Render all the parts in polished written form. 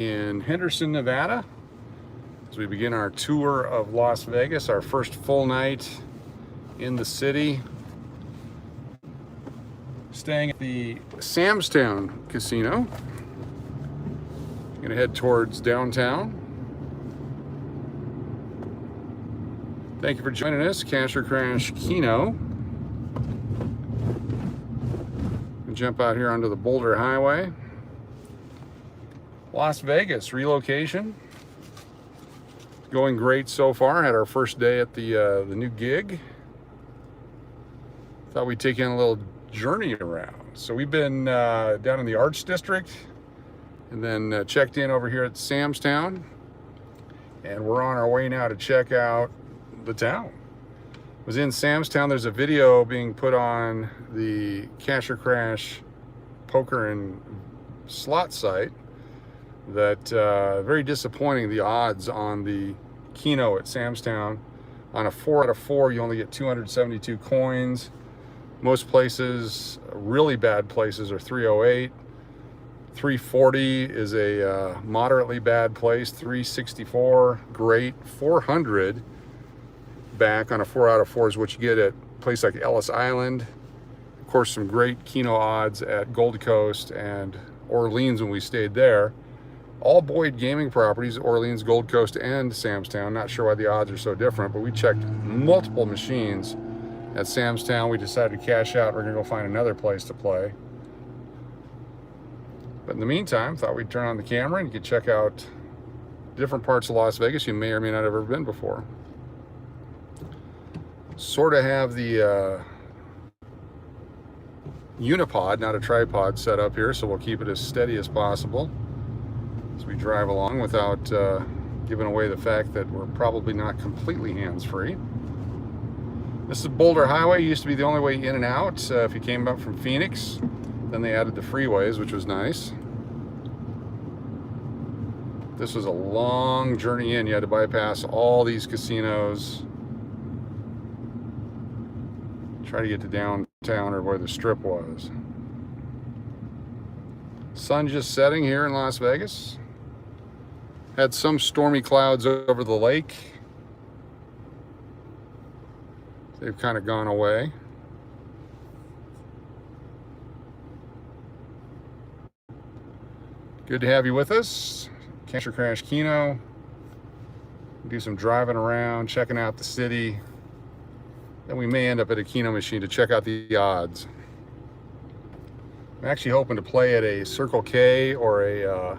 In Henderson, Nevada, as we begin our tour of Las Vegas, our first full night in the city. Staying at the Samstown Casino. Gonna head towards downtown. Thank you for joining us, Cash or Crash Keno. Jump out here onto the Boulder Highway. Las Vegas relocation. Going great so far. Had our first day at the new gig. Thought we'd take you on a little journey around. So we've been down in the Arts District, and then checked in over here at Samstown, and we're on our way now to check out the town. Was in Samstown. There's a video being put on the Cash or Crash poker and slot site that very disappointing, the odds on the Keno at Samstown. On a 4 out of 4, you only get 272 coins. Most places, really bad places, are 308. 340 is a moderately bad place. 364, great. 400 back on a 4 out of 4 is what you get at a place like Ellis Island. Of course, some great Keno odds at Gold Coast and Orleans when we stayed there. All Boyd gaming properties, Orleans, Gold Coast, and Samstown. Not sure why the odds are so different, but we checked multiple machines at Samstown. We decided to cash out. We're gonna go find another place to play. But in the meantime, thought we'd turn on the camera and you could check out different parts of Las Vegas you may or may not have ever been before. Sort of have the unipod, not a tripod, set up here, so we'll keep it as steady as possible as we drive along without giving away the fact that we're probably not completely hands-free. This is Boulder Highway. It used to be the only way in and out if you came up from Phoenix. Then they added the freeways, which was nice. This was a long journey in. You had to bypass all these casinos. Try to get to downtown or where the strip was. Sun just setting here in Las Vegas. Had some stormy clouds over the lake. They've kind of gone away. Good to have you with us. Cash or Crash Keno. Do some driving around, checking out the city. Then we may end up at a Keno machine to check out the odds. I'm actually hoping to play at a Circle K or a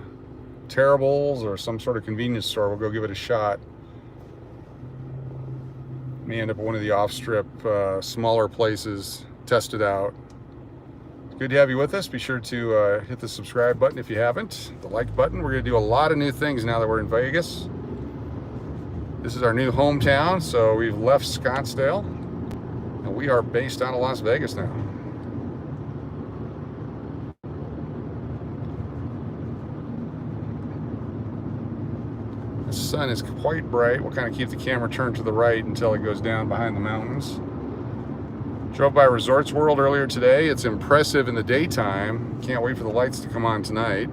Terrible's or some sort of convenience store. We'll go give it a shot. May end up at one of the off-strip, smaller places, test it out. It's good to have you with us. Be sure to hit the subscribe button if you haven't, the like button. We're going to do a lot of new things now that we're in Vegas. This is our new hometown, so we've left Scottsdale, and we are based out of Las Vegas now. The sun is quite bright. We'll kind of keep the camera turned to the right until it goes down behind the mountains. Drove by Resorts World earlier today. It's impressive in the daytime. Can't wait for the lights to come on tonight.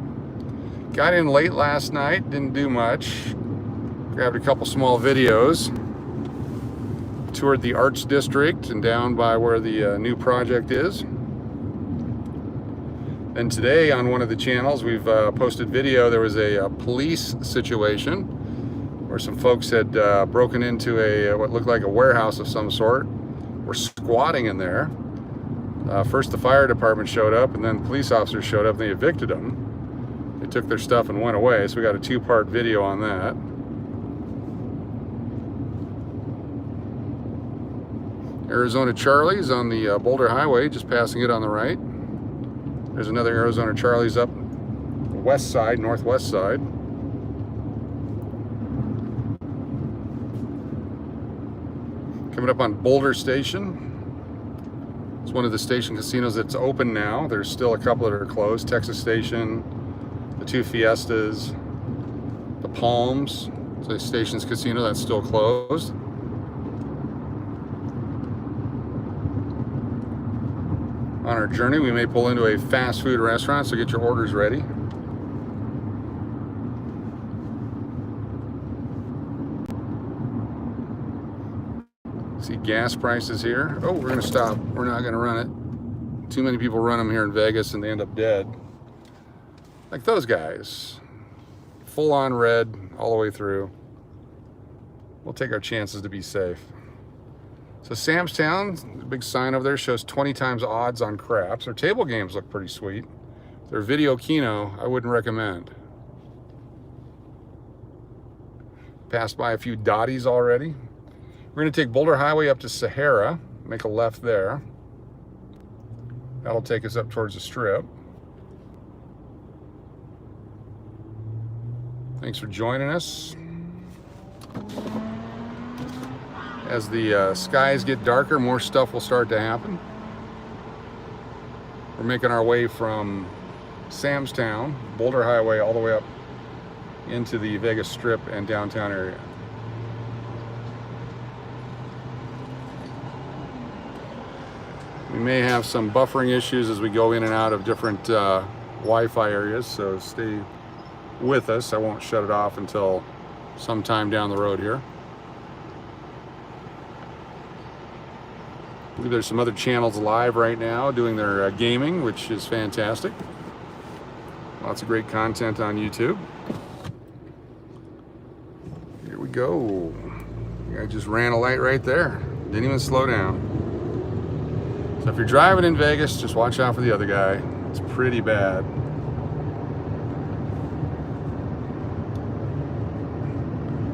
Got in late last night, didn't do much. Grabbed a couple small videos. Toured the Arts District and down by where the new project is. And today on one of the channels we've posted video. There was a police situation where some folks had broken into what looked like a warehouse of some sort. Were squatting in there. First the fire department showed up, and then police officers showed up and they evicted them. They took their stuff and went away, so we got a 2-part video on that. Arizona Charlie's on the Boulder Highway, just passing it on the right. There's another Arizona Charlie's up the west side, northwest side. Coming up on Boulder Station. It's one of the station casinos that's open now. There's still a couple that are closed. Texas Station, the 2 Fiestas, the Palms. It's a Stations Casino that's still closed. On our journey, we may pull into a fast food restaurant, so get your orders ready. See gas prices here. Oh, we're gonna stop. We're not gonna run it. Too many people run them here in Vegas and they end up dead. Like those guys. Full on red all the way through. We'll take our chances to be safe. So Sam's Town, the big sign over there shows 20 times odds on craps. Their table games look pretty sweet. Their video Keno, I wouldn't recommend. Passed by a few dotties already. We're gonna take Boulder Highway up to Sahara, make a left there. That'll take us up towards the Strip. Thanks for joining us. As the skies get darker, more stuff will start to happen. We're making our way from Sam's Town, Boulder Highway, all the way up into the Vegas Strip and downtown area. We may have some buffering issues as we go in and out of different Wi-Fi areas, so stay with us. I won't shut it off until sometime down the road here. I believe there's some other channels live right now doing their gaming, which is fantastic. Lots of great content on YouTube. Here we go. I just ran a light right there. Didn't even slow down. So if you're driving in Vegas, just watch out for the other guy. It's pretty bad.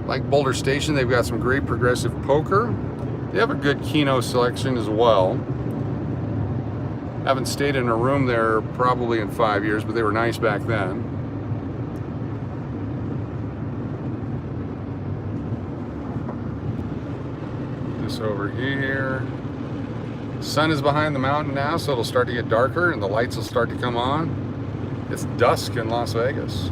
Like Boulder Station, they've got some great progressive poker. They have a good Keno selection as well. Haven't stayed in a room there probably in 5 years, but they were nice back then. This over here. Sun is behind the mountain now, so it'll start to get darker and the lights will start to come on. It's dusk in Las Vegas.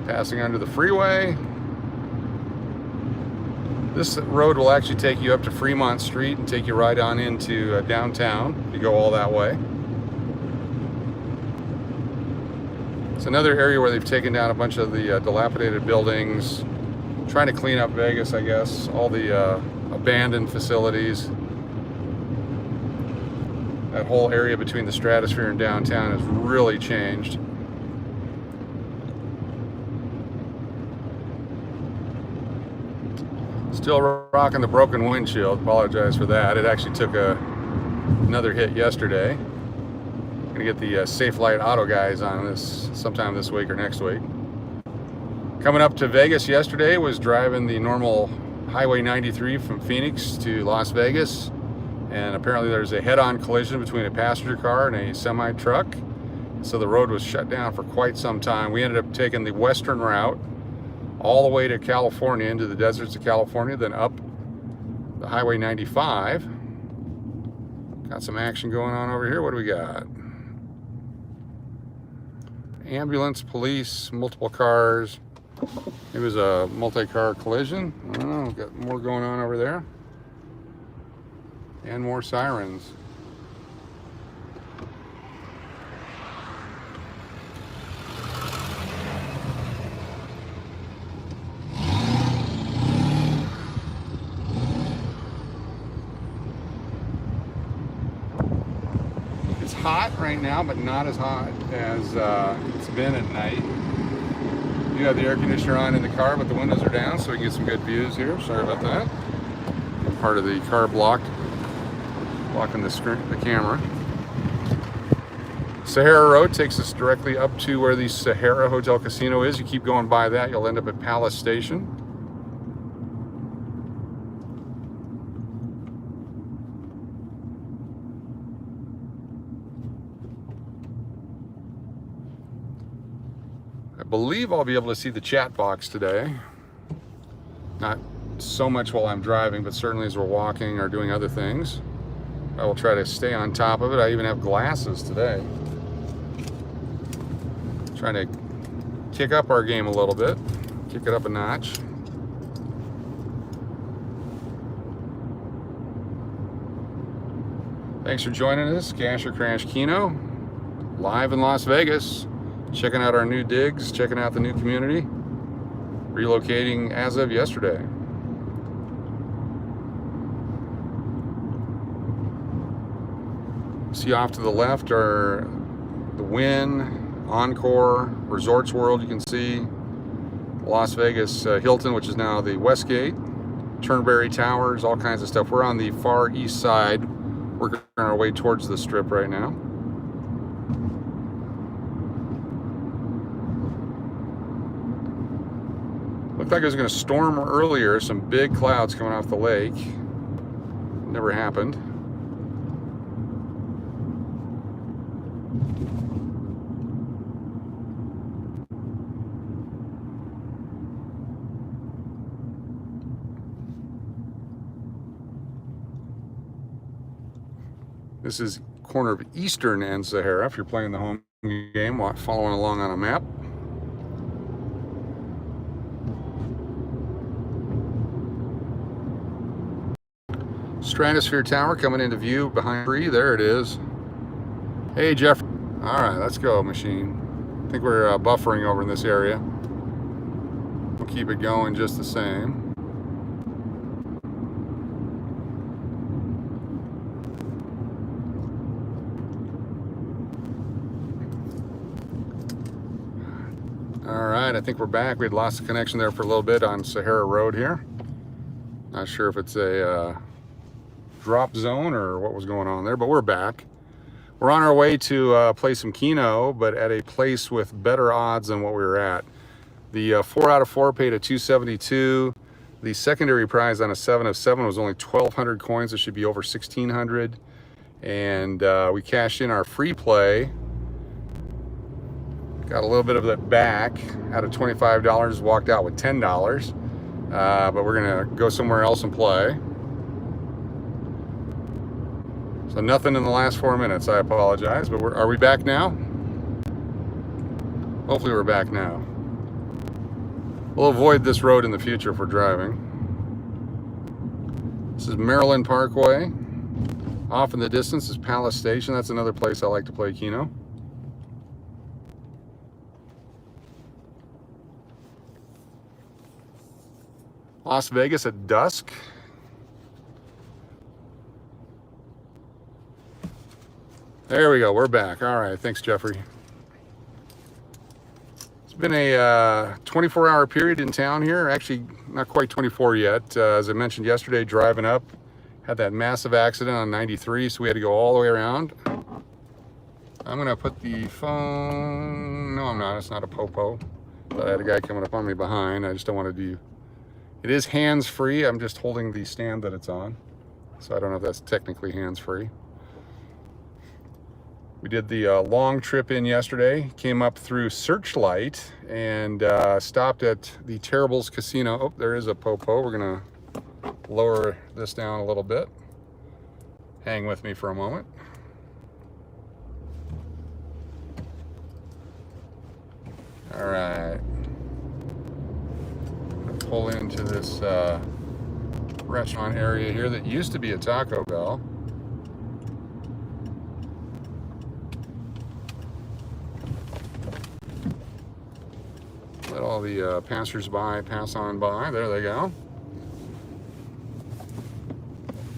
Passing under the freeway. This road will actually take you up to Fremont Street and take you right on into downtown if you go all that way. It's another area where they've taken down a bunch of the dilapidated buildings, trying to clean up Vegas, I guess, all the abandoned facilities. That whole area between the Stratosphere and downtown has really changed. Still rocking the broken windshield. Apologize for that. It actually took another hit yesterday. Gonna get the Safe Light Auto guys on this sometime this week or next week. Coming up to Vegas yesterday was driving the normal Highway 93 from Phoenix to Las Vegas, and apparently there's a head-on collision between a passenger car and a semi-truck, so the road was shut down for quite some time. We ended up taking the western route all the way to California, into the deserts of California, then up the Highway 95. Got some action going on over here. What do we got? Ambulance, police, multiple cars. It was a multi-car collision. I don't know, got more going on over there. And more sirens. Hot right now, but not as hot as it's been at night. You have the air conditioner on in the car, but the windows are down, so we can get some good views here. Sorry about that. Part of the car blocking the screen, the camera. Sahara Road takes us directly up to where the Sahara Hotel Casino is. You keep going by that, you'll end up at Palace Station. I believe I'll be able to see the chat box today. Not so much while I'm driving, but certainly as we're walking or doing other things. I will try to stay on top of it. I even have glasses today. Trying to kick up our game a little bit, kick it up a notch. Thanks for joining us. Cash or Crash Keno, live in Las Vegas. checking out our new digs, checking out the new community, relocating as of yesterday. See off to the left are the Wynn, Encore, Resorts World. You can see Las Vegas Hilton, which is now the Westgate, Turnberry Towers, all kinds of stuff. We're on the far east side, working our way towards the Strip right now. Looked like it was going to storm earlier, some big clouds coming off the lake. Never happened. This is corner of Eastern and Sahara if you're playing the home game, following along on a map. Stratosphere Tower coming into view behind tree. There it is. Hey, Jeff. All right, let's go, machine. I think we're buffering over in this area. We'll keep it going just the same. All right, I think we're back. We had lost the connection there for a little bit on Sahara Road here. Not sure if it's a drop zone or what was going on there, but we're back. We're on our way to play some Keno, but at a place with better odds than what we were at. The 4 out of 4 paid a 272. The secondary prize on a 7 of 7 was only 1,200 coins. It should be over 1,600. And we cashed in our free play. Got a little bit of it back out of $25, walked out with $10. But we're gonna go somewhere else and play. So nothing in the last 4 minutes, I apologize, but are we back now? Hopefully we're back now. We'll avoid this road in the future if we're driving. This is Maryland Parkway. Off in the distance is Palace Station. That's another place I like to play Keno. Las Vegas at dusk. There we go, we're back. All right, thanks, Jeffrey. It's been a 24-hour period in town here. Actually, not quite 24 yet. As I mentioned yesterday, driving up, had that massive accident on 93, so we had to go all the way around. I'm gonna put the phone, no I'm not, it's not a popo. But I had a guy coming up on me behind. I just don't want to do, it is hands-free. I'm just holding the stand that it's on. So I don't know if that's technically hands-free. We did the long trip in yesterday, came up through Searchlight and stopped at the Terribles Casino. Oh, there is a popo. We're gonna lower this down a little bit. Hang with me for a moment. All right. Pull into this restaurant area here that used to be a Taco Bell. Let all the passers-by pass on by. There they go.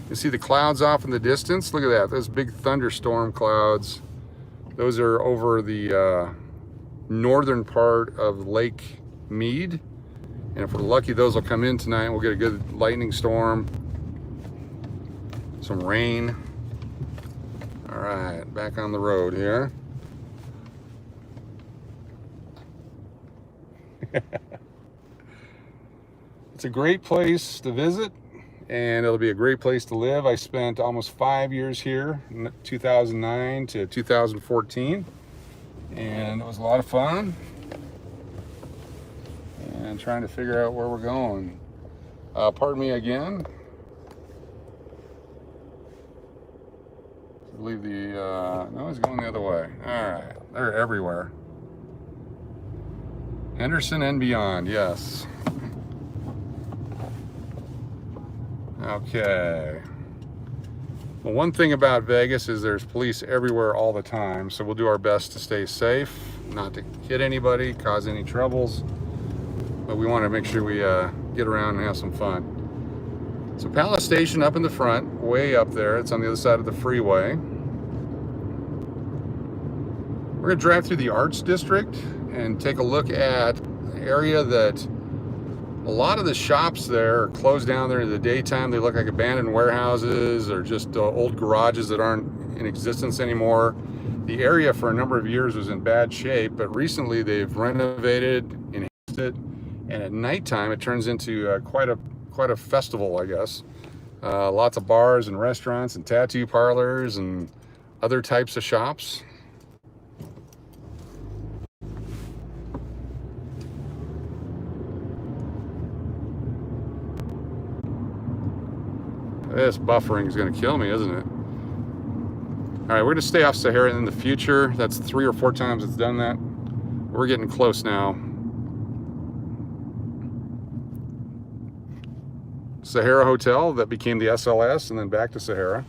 You see the clouds off in the distance? Look at that, those big thunderstorm clouds. Those are over the northern part of Lake Mead. And if we're lucky, those will come in tonight. We'll get a good lightning storm, some rain. All right, back on the road here. It's a great place to visit, and it'll be a great place to live. I spent almost 5 years here, 2009 to 2014, and it was a lot of fun. And trying to figure out where we're going. Pardon me again. I believe the, no, it's going the other way. All right, they're everywhere. Henderson and beyond, yes. Okay. Well, one thing about Vegas is there's police everywhere all the time, so we'll do our best to stay safe. not to hit anybody, cause any troubles, but we want to make sure we get around and have some fun. So Palace Station up in the front, way up there. It's on the other side of the freeway. We're going to drive through the Arts District and take a look at an area that a lot of the shops there are closed down there in the daytime. They look like abandoned warehouses or just old garages that aren't in existence anymore. The area for a number of years was in bad shape, but recently they've renovated, enhanced it, and at nighttime it turns into quite a festival, I guess. Lots of bars and restaurants and tattoo parlors and other types of shops. This buffering is going to kill me, isn't it? All right, we're going to stay off Sahara in the future. That's 3 or 4 times it's done that. We're getting close now. Sahara Hotel that became the SLS and then back to Sahara.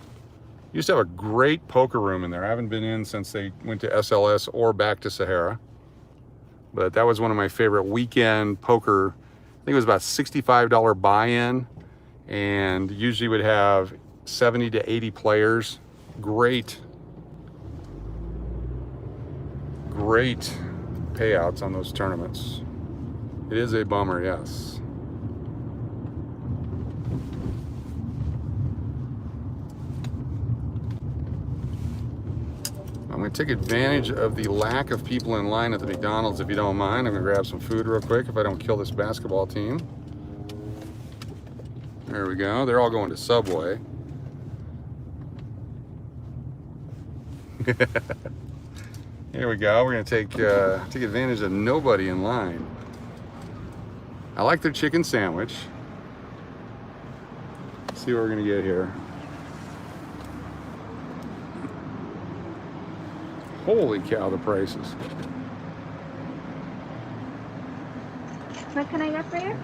Used to have a great poker room in there. I haven't been in since they went to SLS or back to Sahara. But that was one of my favorite weekend poker. I think it was about $65 buy-in. And usually would have 70 to 80 players. Great payouts on those tournaments. It is a bummer, yes. I'm going to take advantage of the lack of people in line at the McDonald's, if you don't mind. I'm going to grab some food real quick if I don't kill this basketball team. There we go. They're all going to Subway. Here we go. We're going to take advantage of nobody in line. I like their chicken sandwich. Let's see what we're going to get here. Holy cow, the prices. What can I get for you?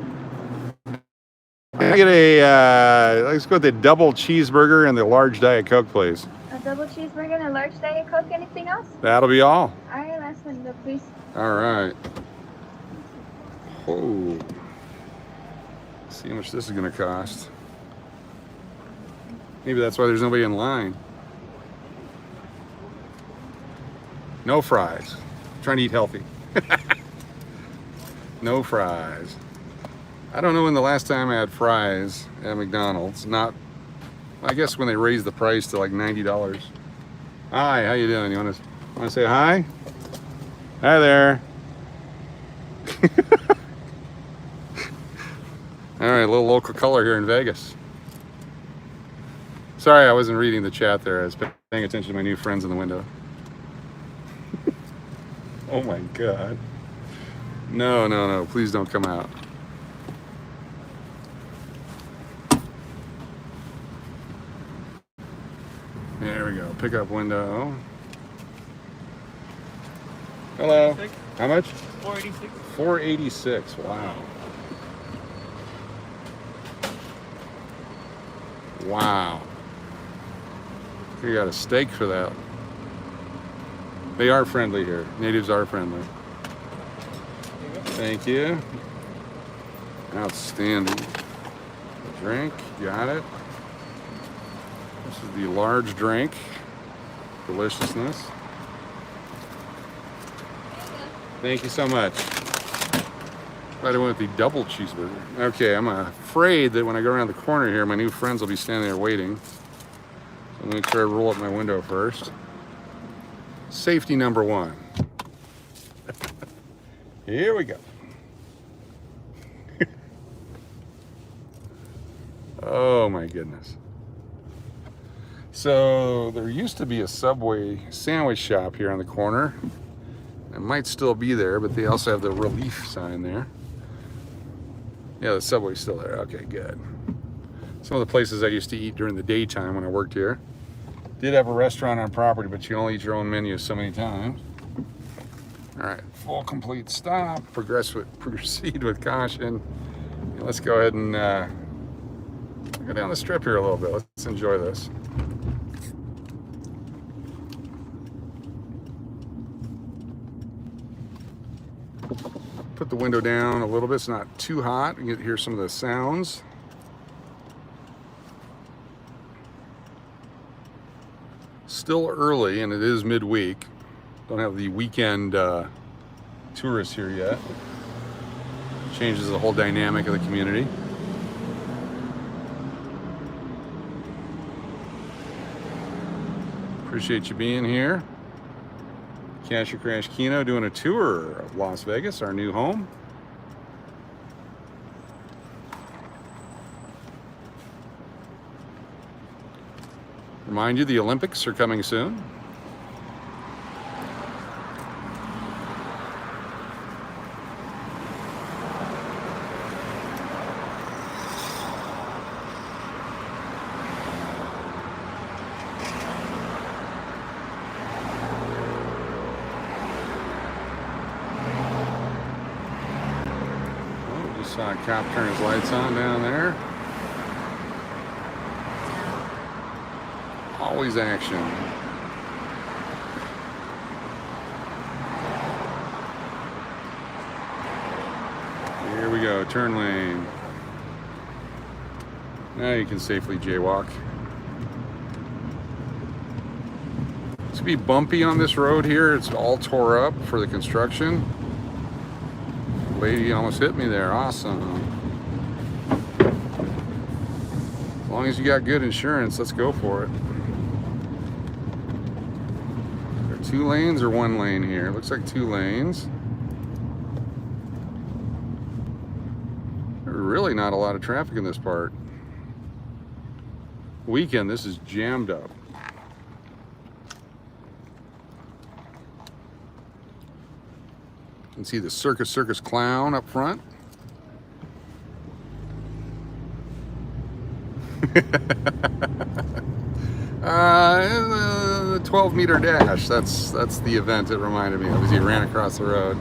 I get a, let's go with the double cheeseburger and the large Diet Coke, please. A double cheeseburger and a large Diet Coke. Anything else? That'll be all. All right, last one, though, please. All right. Oh. See how much this is going to cost. Maybe that's why there's nobody in line. No fries. I'm trying to eat healthy. No fries. I don't know when the last time I had fries at McDonald's. Not, I guess when they raised the price to like $90. Hi, how you doing? You want to say hi? Hi there. All right, a little local color here in Vegas. Sorry, I wasn't reading the chat there. I was paying attention to my new friends in the window. Oh my God. No, no, no, please don't come out. There we go, pickup window. Hello. How much? $4.86. $4.86, wow. Wow. You got a steak for that. They are friendly here. Natives are friendly. Thank you. Outstanding. Drink, got it. This is the large drink. Deliciousness. Thank you so much. Glad I went with the double cheeseburger. Okay, I'm afraid that when I go around the corner here, my new friends will be standing there waiting. So let me try to roll up my window first. Safety number one. Here we go. Oh my goodness. So there used to be a Subway sandwich shop here on the corner. It might still be there, but they also have the relief sign there. Yeah, the Subway's still there. Okay, good. Some of the places I used to eat during the daytime when I worked here. Did have a restaurant on property, but you only eat your own menu so many times. All right, full complete stop. Proceed with caution. Let's go ahead and go down the strip here a little bit. Let's enjoy this. Put the window down a little bit. It's not too hot. You can hear some of the sounds. Still early, and it is midweek. Don't have the weekend tourists here yet. Changes the whole dynamic of the community. Appreciate you being here. Cash or Crash Keno doing a tour of Las Vegas, our new home. Remind you, the Olympics are coming soon. Saw a cop turn his lights on down there. Always action. Here we go, turn lane. Now you can safely jaywalk. It's gonna be bumpy on this road here. It's all tore up for the construction. Lady almost hit me there. Awesome. As long as you got good insurance, let's go for it. Are there 2 lanes or 1 lane here? Looks like 2 lanes. There's really not a lot of traffic in this part. Weekend, this is jammed up. You can see the Circus Clown up front. The 12-meter dash. That's the event it reminded me of as he ran across the road.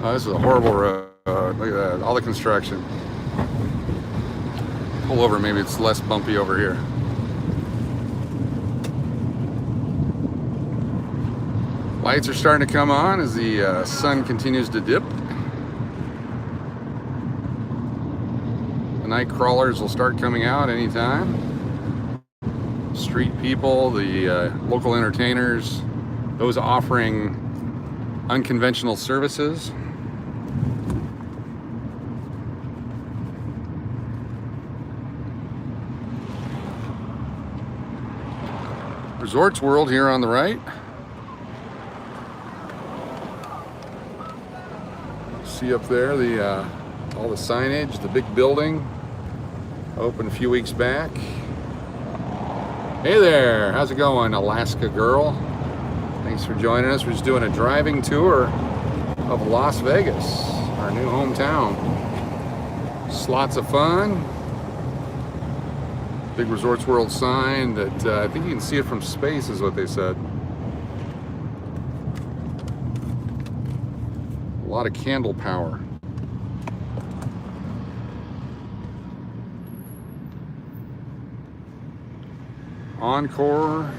Oh, this is a horrible road. Look at that. All the construction. Pull over. Maybe it's less bumpy over here. Lights are starting to come on as the sun continues to dip. The night crawlers will start coming out anytime. Street people, the local entertainers, those offering unconventional services. Resorts World here on the right. See up there the all the signage, the big building, opened a few weeks back. Hey there, how's it going, Alaska girl? Thanks for joining us. We're just doing a driving tour of Las Vegas, our new hometown. Just lots of fun. Big Resorts World sign that I think you can see it from space is what they said. A lot of candle power. Encore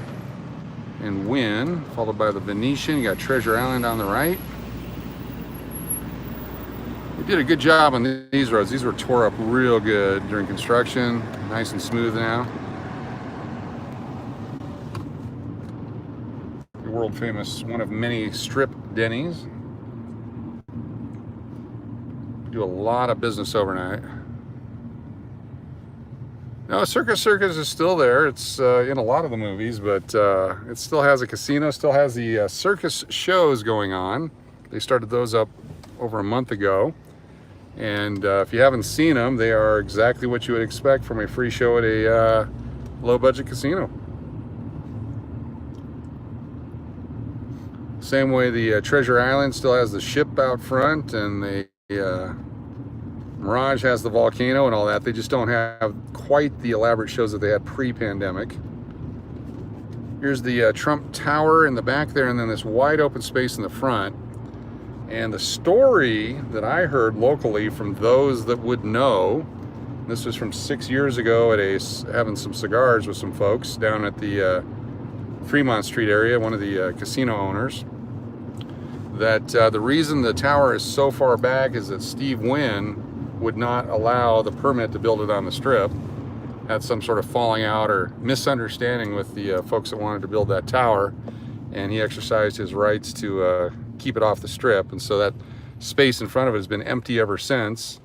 and Wynn, followed by the Venetian. You got Treasure Island on the right. We did a good job on these roads. These were tore up real good during construction. Nice and smooth now. The world famous, one of many strip Denny's. Do a lot of business overnight. No, Circus is still there. It's in a lot of the movies, but it still has a casino, still has the circus shows going on. They started those up over a month ago. And if you haven't seen them, they are exactly what you would expect from a free show at a low-budget casino. Same way the Treasure Island still has the ship out front, and the Mirage has the volcano and all that. They just don't have quite the elaborate shows that they had pre-pandemic. Here's the Trump Tower in the back there, and then this wide open space in the front. And the story that I heard locally from those that would know, this was from 6 years ago at having some cigars with some folks down at the Fremont Street area, one of the casino owners. that the reason the tower is so far back is that Steve Wynn would not allow the permit to build it on the strip. Had some sort of falling out or misunderstanding with the folks that wanted to build that tower, and he exercised his rights to keep it off the strip, and so that space in front of it has been empty ever since.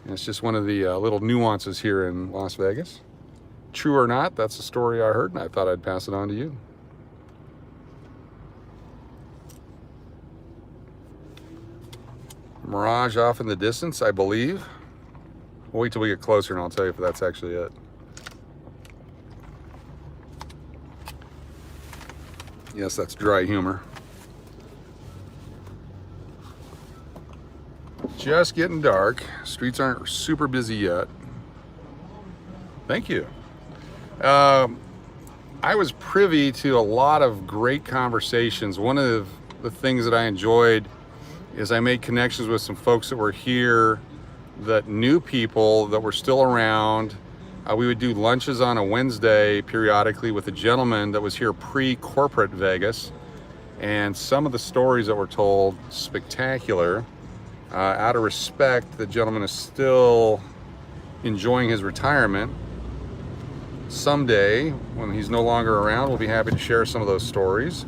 And it's just one of the little nuances here in Las Vegas. True or not, that's a story I heard, and I thought I'd pass it on to you. Mirage off in the distance, I believe. We'll wait till we get closer and I'll tell you if that's actually it. Yes, that's dry humor. Just getting dark. Streets aren't super busy yet. Thank you. I was privy to a lot of great conversations. One of the things that I enjoyed is I made connections with some folks that were here that knew people that were still around. We would do lunches on a Wednesday periodically with a gentleman that was here pre-corporate Vegas. And some of the stories that were told, spectacular. Out of respect, the gentleman is still enjoying his retirement. Someday, when he's no longer around, we'll be happy to share some of those stories.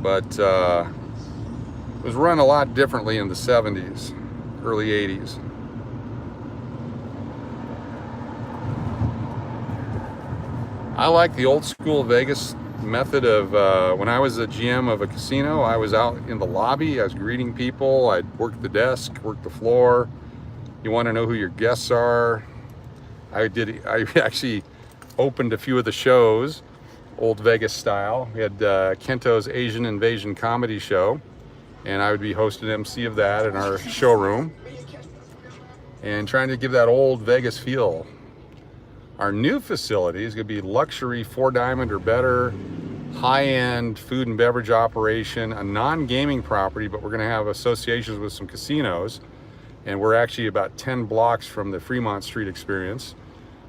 But it was run a lot differently in the 70s, early 80s. I like the old school Vegas method of when I was a GM of a casino, I was out in the lobby, I was greeting people, I'd work the desk, work the floor. You want to know who your guests are. I actually opened a few of the shows, old Vegas style. We had Kento's Asian Invasion comedy show, and I would be hosting MC of that in our showroom and trying to give that old Vegas feel. Our new facility is going to be luxury 4-diamond or better, high-end food and beverage operation, a non-gaming property, but we're going to have associations with some casinos. And we're actually about 10 blocks from the Fremont Street experience.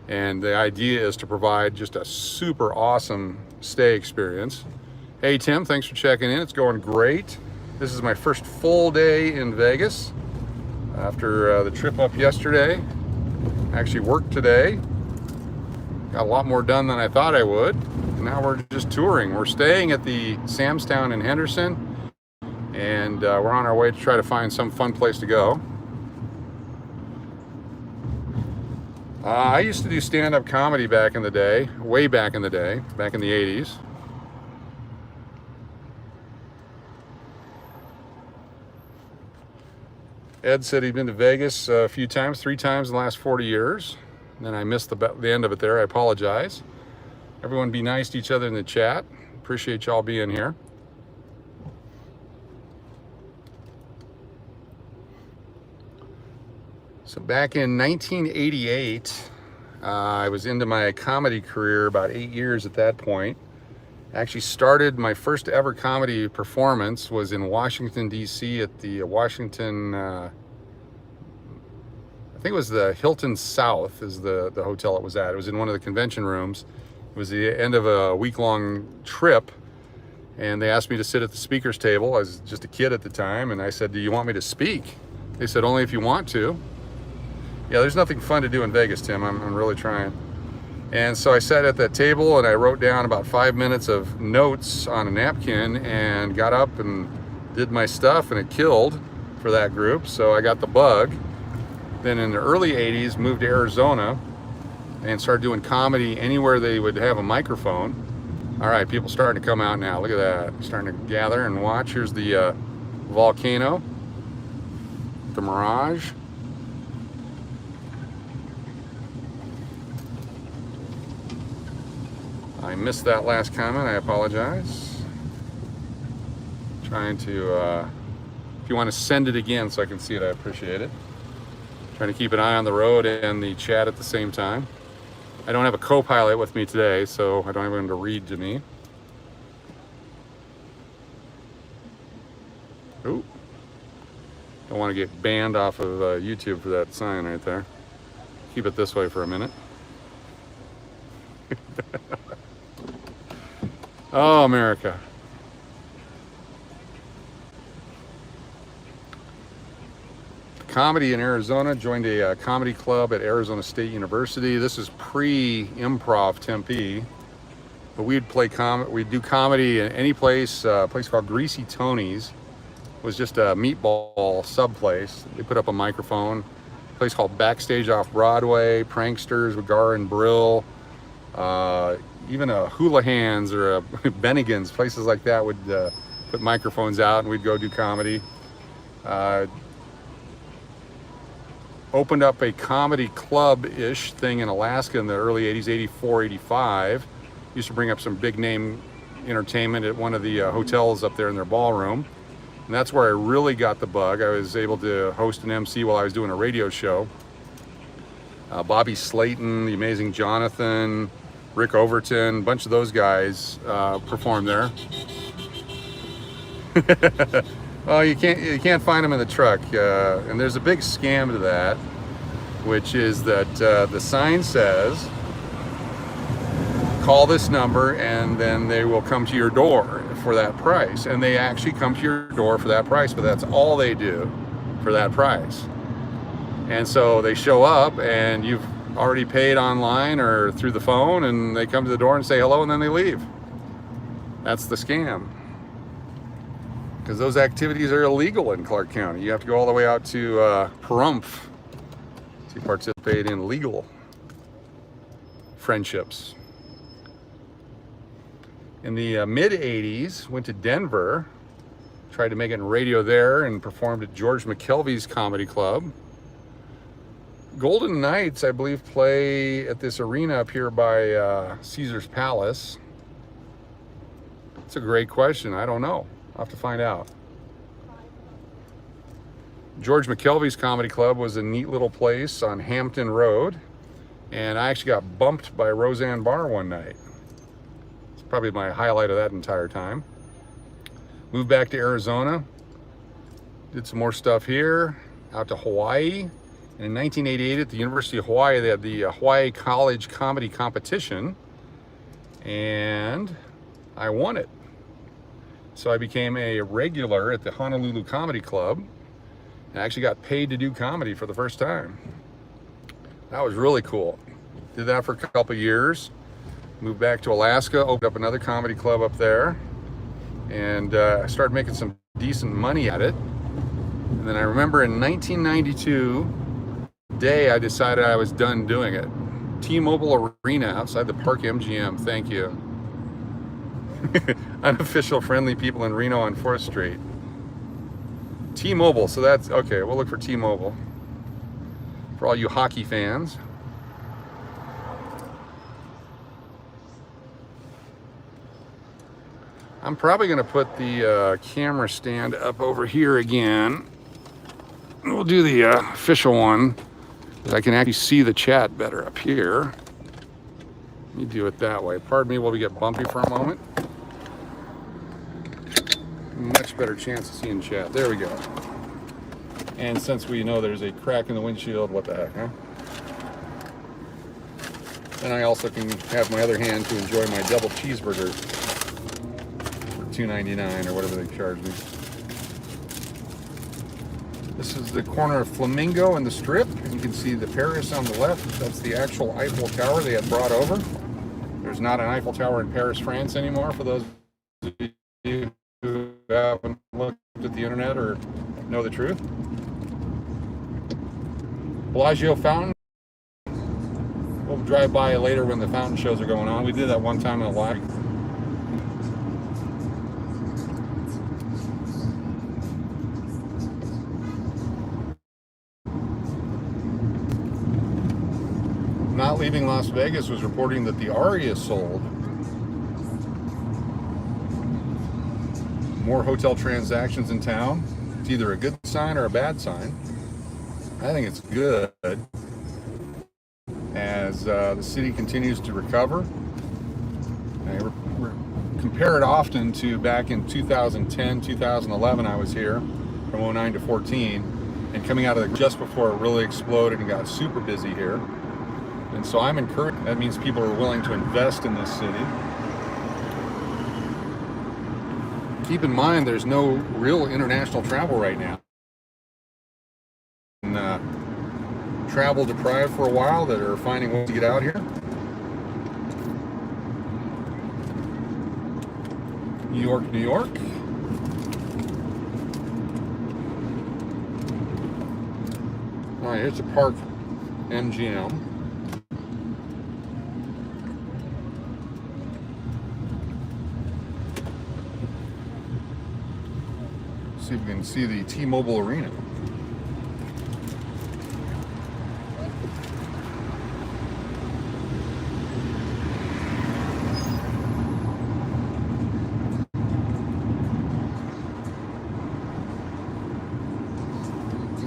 And the idea is to provide just a super awesome stay experience. Hey, Tim, thanks for checking in. It's going great. This is my first full day in Vegas after the trip up yesterday. I actually worked today. Got a lot more done than I thought I would. And now we're just touring. We're staying at the Sam's Town in Henderson, and we're on our way to try to find some fun place to go. I used to do stand-up comedy back in the day, way back in the day, back in the 80s. Ed said he'd been to Vegas a few times, 3 times in the last 40 years. And then I missed the end of it there. I apologize. Everyone be nice to each other in the chat. Appreciate y'all being here. So back in 1988, I was into my comedy career, about 8 years at that point. Actually started my first ever comedy performance was in Washington, D.C. at the Washington, I think it was the Hilton South is the hotel it was at. It was in one of the convention rooms. It was the end of a week-long trip, and they asked me to sit at the speaker's table. I was just a kid at the time, and I said, do you want me to speak? They said, only if you want to. Yeah, there's nothing fun to do in Vegas, Tim. I'm really trying. And so I sat at that table and I wrote down about 5 minutes of notes on a napkin and got up and did my stuff, and it killed for that group. So I got the bug. Then in the early 80s, moved to Arizona and started doing comedy anywhere they would have a microphone. All right, people starting to come out now. Look at that. Starting to gather and watch. Here's the volcano, the Mirage. I missed that last comment. I apologize. Trying to, if you want to send it again so I can see it, I appreciate it. Trying to keep an eye on the road and the chat at the same time. I don't have a co-pilot with me today, so I don't have anyone to read to me. Ooh. Don't want to get banned off of YouTube for that sign right there. Keep it this way for a minute. Oh, America. comedy in Arizona. Joined a comedy club at Arizona State University. This is pre-improv Tempe. But we'd do comedy in any place. A place called Greasy Tony's. It was just a meatball sub place. They put up a microphone. A place called Backstage off Broadway. Pranksters with Gar and Brill. Even a Hula Hands or a Bennigan's, places like that would put microphones out and we'd go do comedy. Opened up a comedy club-ish thing in Alaska in the early 80s, 84, 85. Used to bring up some big name entertainment at one of the hotels up there in their ballroom. And that's where I really got the bug. I was able to host an MC while I was doing a radio show. Bobby Slayton, the Amazing Jonathan, Rick Overton, a bunch of those guys performed there. Well, you can't find them in the truck, and there's a big scam to that, which is that the sign says, call this number and then they will come to your door for that price. And they actually come to your door for that price, but that's all they do for that price. And so they show up and you've already paid online or through the phone, and they come to the door and say hello and then they leave. That's the scam. Because those activities are illegal in Clark County. You have to go all the way out to Pahrump to participate in legal friendships. In the mid-80s, went to Denver, tried to make it in radio there, and performed at George McKelvey's Comedy Club. Golden Knights, I believe, play at this arena up here by Caesar's Palace. It's a great question. I don't know. I'll have to find out. George McKelvey's Comedy Club was a neat little place on Hampton Road, and I actually got bumped by Roseanne Barr one night. It's probably my highlight of that entire time. Moved back to Arizona, did some more stuff here, out to Hawaii. And in 1988 at the University of Hawaii, they had the Hawaii College Comedy Competition, and I won it. So I became a regular at the Honolulu Comedy Club and actually got paid to do comedy for the first time. That was really cool. Did that for a couple of years. Moved back to Alaska, opened up another comedy club up there, and I started making some decent money at it. And then I remember in 1992, day I decided I was done doing it. T-Mobile Arena outside the Park MGM, thank you. Unofficial friendly people in Reno on 4th Street. T-Mobile, so that's, okay, we'll look for T-Mobile. For all you hockey fans. I'm probably gonna put the camera stand up over here again. We'll do the official one, that I can actually see the chat better up here. Let me do it that way. Pardon me while we get bumpy for a moment. Much better chance of seeing chat. There we go. And since we know there's a crack in the windshield, what the heck, huh? And I also can have my other hand to enjoy my double cheeseburger for $2.99 or whatever they charge me. This is the corner of Flamingo and the Strip, and you can see the Paris on the left. That's the actual Eiffel Tower they had brought over. There's not an Eiffel Tower in Paris, France anymore, for those of you who haven't looked at the internet or know the truth. Bellagio Fountain. We'll drive by later when the fountain shows are going on. We did that one time in a live. Not Leaving Las Vegas was reporting that the Aria sold more hotel transactions in town. It's either a good sign or a bad sign. I think it's good as the city continues to recover. I compare it often to back in 2010, 2011. I was here from 09 to 14, and coming out of just before it really exploded and got super busy here. And so I'm encouraged. That means people are willing to invest in this city. Keep in mind, there's no real international travel right now. travel deprived for a while that are finding ways to get out here. New York, New York. All right, here's the park MGM. See if we can see the T-Mobile Arena.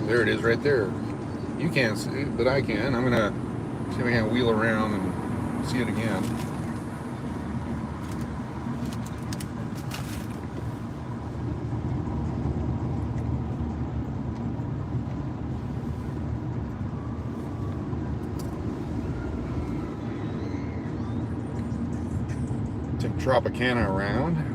There it is right there. You can't see it, but I can. I'm gonna see if I can wheel around and see it again. Take Tropicana around.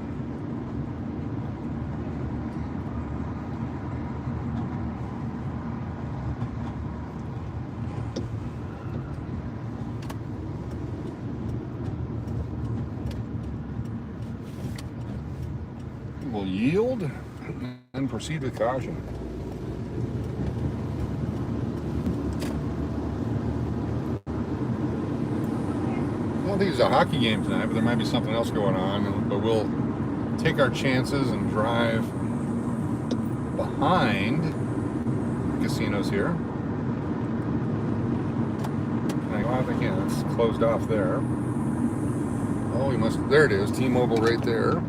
We'll yield and proceed with caution. I don't think it's a hockey game tonight, but there might be something else going on. But we'll take our chances and drive behind the casinos here. Can I go out? I can. It's closed off there. Oh, we must. There it is. T-Mobile right there.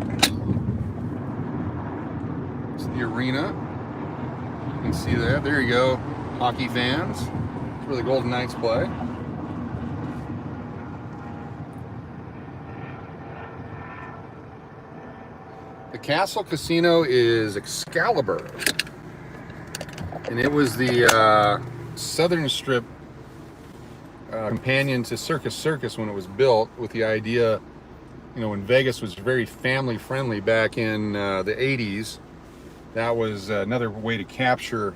The arena. You can see that. There you go, hockey fans. It's where the Golden Knights play. The Castle Casino is Excalibur, and it was the Southern Strip companion to Circus Circus when it was built, with the idea, you know, when Vegas was very family friendly back in the 80s. That was another way to capture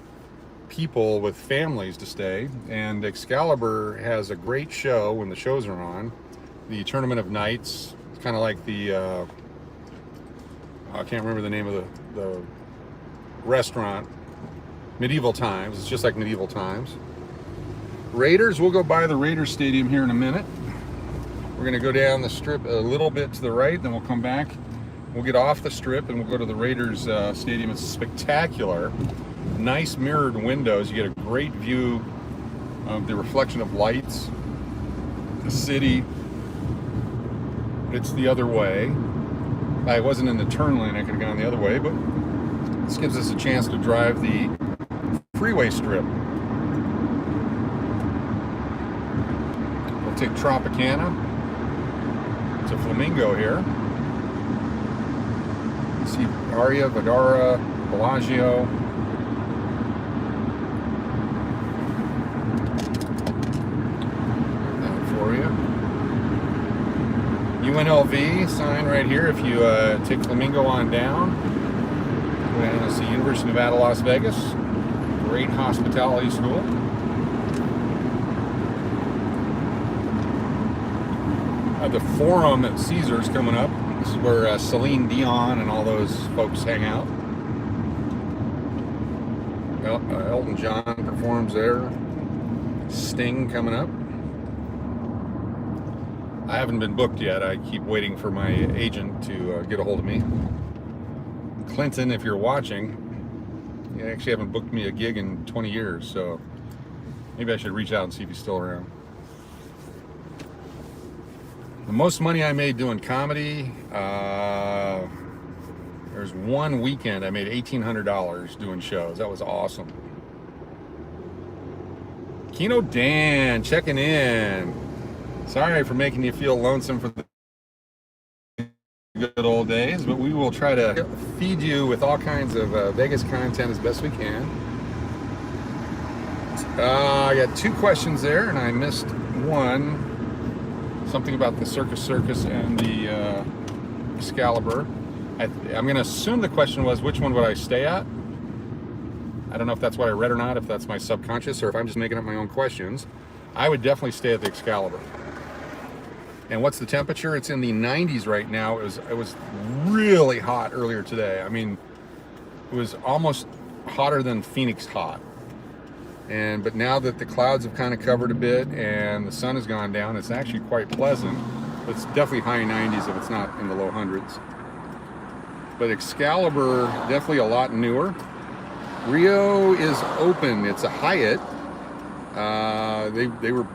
people with families to stay. And Excalibur has a great show when the shows are on. The Tournament of Nights. It's kind of like the, I can't remember the name of the restaurant. Medieval Times. It's just like Medieval Times. Raiders, we'll go by the Raiders Stadium here in a minute. We're going to go down the strip a little bit to the right, then we'll come back. We'll get off the strip and we'll go to the Raiders Stadium. It's spectacular. Nice mirrored windows. You get a great view of the reflection of lights, the city. It's the other way. I wasn't in the turn lane. I could have gone the other way, but this gives us a chance to drive the freeway strip. We'll take Tropicana. It's a flamingo here. See Aria, Vidara, Bellagio. That for you. UNLV sign right here. If you take Flamingo on down, you'll see University of Nevada, Las Vegas. Great hospitality school. The Forum at Caesars coming up. This is where Celine Dion and all those folks hang out. Elton John performs there. Sting coming up. I haven't been booked yet. I keep waiting for my agent to get a hold of me. Clinton, if you're watching, you actually haven't booked me a gig in 20 years, so maybe I should reach out and see if he's still around. The most money I made doing comedy, there's one weekend I made $1,800 doing shows. That was awesome. Keno Dan checking in. Sorry for making you feel lonesome for the good old days, but we will try to feed you with all kinds of Vegas content as best we can. I got two questions there, and I missed one. Something about the Circus Circus and the Excalibur. I'm going to assume the question was, which one would I stay at? I don't know if that's what I read or not, if that's my subconscious or if I'm just making up my own questions. I would definitely stay at the Excalibur. And what's the temperature? It's in the 90s right now. It was really hot earlier today. I mean, it was almost hotter than Phoenix hot. But now that the clouds have kind of covered a bit and the sun has gone down, it's actually quite pleasant. It's definitely high 90s if it's not in the low hundreds. But Excalibur, definitely a lot newer. Rio is open. It's a Hyatt. They were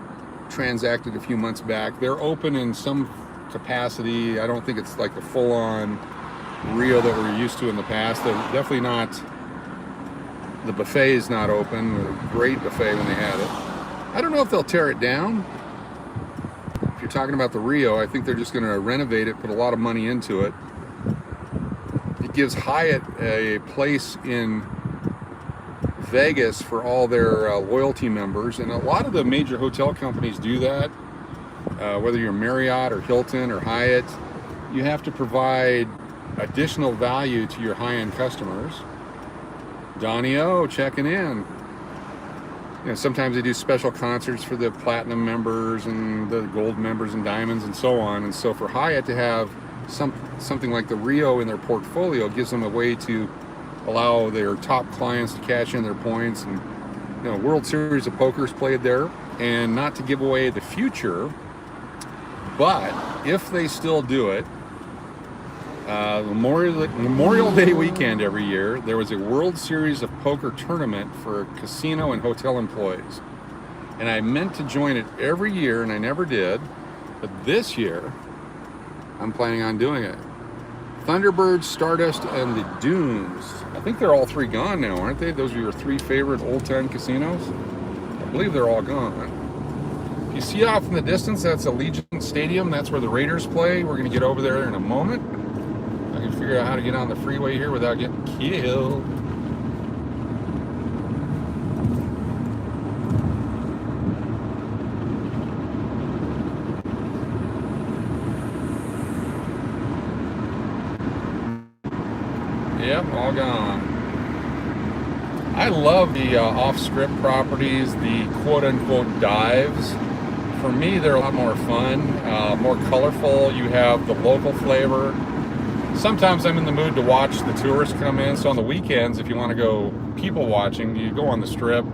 transacted a few months back. They're open in some capacity. I don't think it's like the full-on Rio that we're used to in the past. They're definitely not. The buffet is not open. A great buffet when they had it. I don't know if they'll tear it down. If you're talking about the Rio, I think they're just going to renovate it, put a lot of money into it. It gives Hyatt a place in Vegas for all their loyalty members, and a lot of the major hotel companies do that. Whether you're Marriott or Hilton or Hyatt, you have to provide additional value to your high-end customers. Donnie O checking in. You know, sometimes they do special concerts for the platinum members and the gold members and diamonds and so on. And so for Hyatt to have something like the Rio in their portfolio gives them a way to allow their top clients to cash in their points. And you know, World Series of Poker's played there. And not to give away the future, but if they still do it, Memorial Day weekend every year, there was a World Series of Poker tournament for casino and hotel employees. And I meant to join it every year, and I never did. But this year, I'm planning on doing it. Thunderbird, Stardust, and the Dunes. I think they're all three gone now, aren't they? Those are your three favorite old-time casinos? I believe they're all gone. If you see off in the distance, that's Allegiant Stadium. That's where the Raiders play. We're going to get over there in a moment. I can figure out how to get on the freeway here without getting killed. Yep, all gone. I love the off-script properties, the quote-unquote dives. For me, they're a lot more fun, more colorful. You have the local flavor. Sometimes I'm in the mood to watch the tourists come in. So on the weekends, if you want to go people watching, you go on the Strip.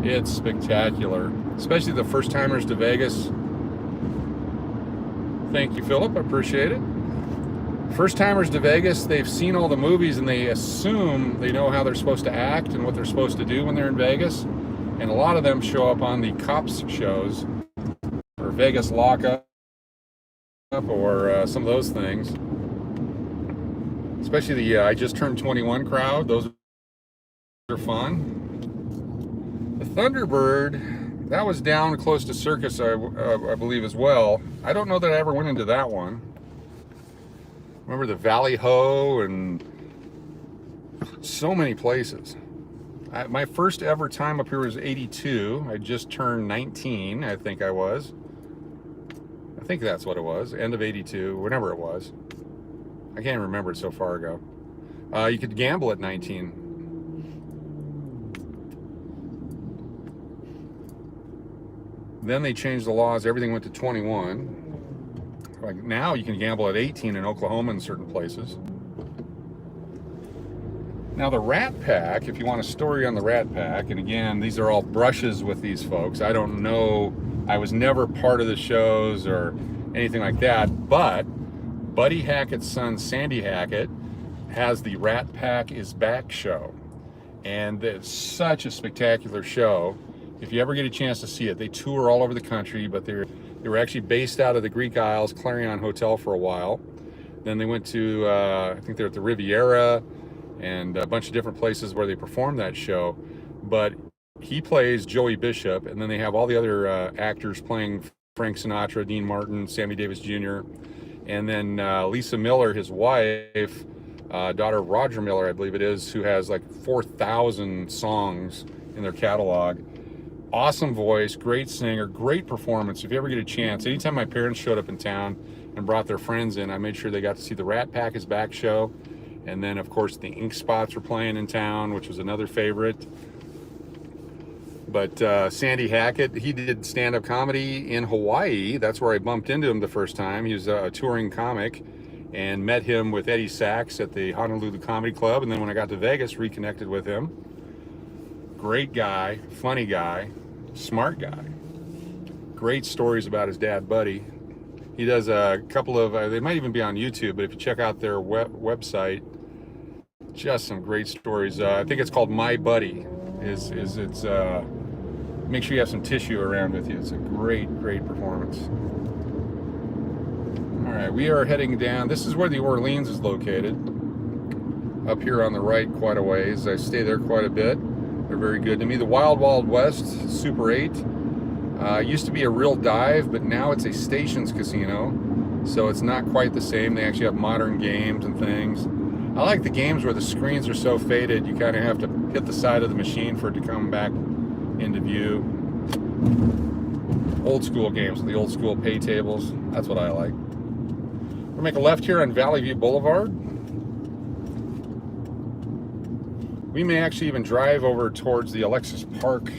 It's spectacular, especially the first timers to Vegas. Thank you, Philip. I appreciate it. First timers to Vegas, they've seen all the movies and they assume they know how they're supposed to act and what they're supposed to do when they're in Vegas. And a lot of them show up on the cops shows or Vegas Lockup or some of those things. Especially the I just turned 21 crowd. Those are fun. The Thunderbird, that was down close to Circus, I believe, as well. I don't know that I ever went into that one. Remember the Valley Ho and so many places. My first ever time up here was 82. I just turned 19, I think I was. I think that's what it was. End of 82, whenever it was. I can't remember it so far ago. You could gamble at 19. Then they changed the laws. Everything went to 21. Like now you can gamble at 18 in Oklahoma in certain places. Now the Rat Pack, if you want a story on the Rat Pack, and again, these are all brushes with these folks. I don't know. I was never part of the shows or anything like that, but Buddy Hackett's son, Sandy Hackett, has the Rat Pack is Back show. And it's such a spectacular show. If you ever get a chance to see it, they tour all over the country, but they were actually based out of the Greek Isles, Clarion Hotel for a while. Then they went to, I think they're at the Riviera and a bunch of different places where they performed that show. But he plays Joey Bishop, and then they have all the other actors playing Frank Sinatra, Dean Martin, Sammy Davis Jr., and then Lisa Miller, his wife, daughter of Roger Miller, I believe it is, who has like 4,000 songs in their catalog. Awesome voice, great singer, great performance. If you ever get a chance, anytime my parents showed up in town and brought their friends in, I made sure they got to see the Rat Pack is Back show. And then, of course, the Ink Spots were playing in town, which was another favorite. But Sandy Hackett, he did stand-up comedy in Hawaii. That's where I bumped into him the first time. He was a touring comic, and met him with Eddie Sachs at the Honolulu Comedy Club. And then when I got to Vegas, reconnected with him. Great guy, funny guy, smart guy. Great stories about his dad, Buddy. He does a couple of, they might even be on YouTube, but if you check out their website, just some great stories. I think it's called My Buddy. It's make sure you have some tissue around with you. It's a great performance. All right, we are heading down. This is where the Orleans is located. Up here on the right quite a ways. I stay there quite a bit. They're very good to me. The Wild Wild West Super 8 used to be a real dive, but now it's a stations casino, so it's not quite the same. They actually have modern games and things. I like the games where the screens are so faded you kind of have to hit the side of the machine for it to come back into view. Old school games, the old school pay tables. That's what I like. We'll make a left here on Valley View Boulevard. We may actually even drive over towards the Alexis Park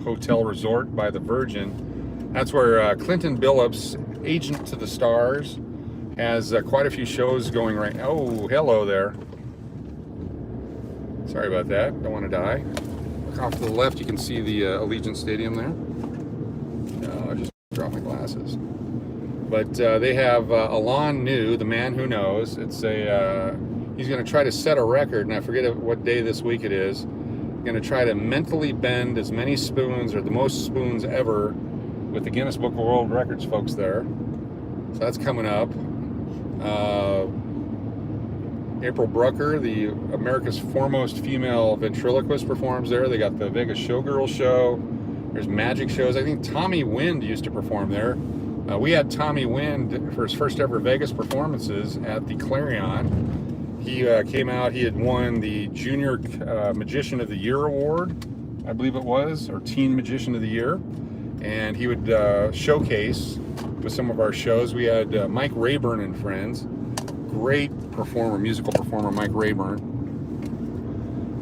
Hotel Resort by the Virgin. That's where Clinton Billups, Agent to the Stars, has quite a few shows going right now. Oh, hello there. Sorry about that. Don't want to die. Look off to the left, you can see the Allegiant Stadium there. I just dropped my glasses. But they have Alon New, the man who knows. It's a he's going to try to set a record, and I forget what day this week it is. Going to try to mentally bend as many spoons, or the most spoons ever, with the Guinness Book of World Records folks there. So that's coming up. April Brucker, the America's foremost female ventriloquist, performs there. They got the Vegas Showgirl show. There's magic shows. I think Tommy Wind used to perform there. We had Tommy Wind for his first ever Vegas performances at the Clarion. He came out, he had won the Junior Magician of the Year award, I believe it was, or Teen Magician of the Year. And he would showcase with some of our shows. We had Mike Rayburn and friends. Great performer, musical performer, Mike Rayburn.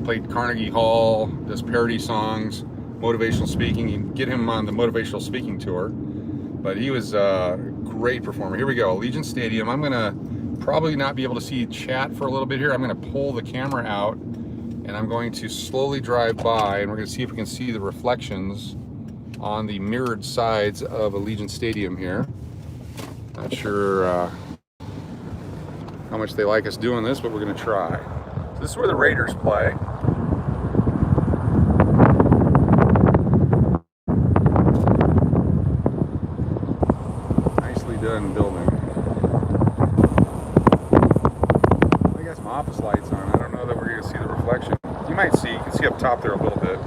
Played Carnegie Hall, does parody songs, motivational speaking. You can get him on the motivational speaking tour. But he was a great performer. Here we go, Allegiant Stadium. I'm gonna probably not be able to see chat for a little bit here. I'm gonna pull the camera out and I'm going to slowly drive by, and we're gonna see if we can see the reflections on the mirrored sides of Allegiant Stadium here. Not sure how much they like us doing this, but we're gonna try. So this is where the Raiders play. Nicely done building. I got some office lights on. I don't know that we're gonna see the reflection. You might see, you can see up top there a little bit.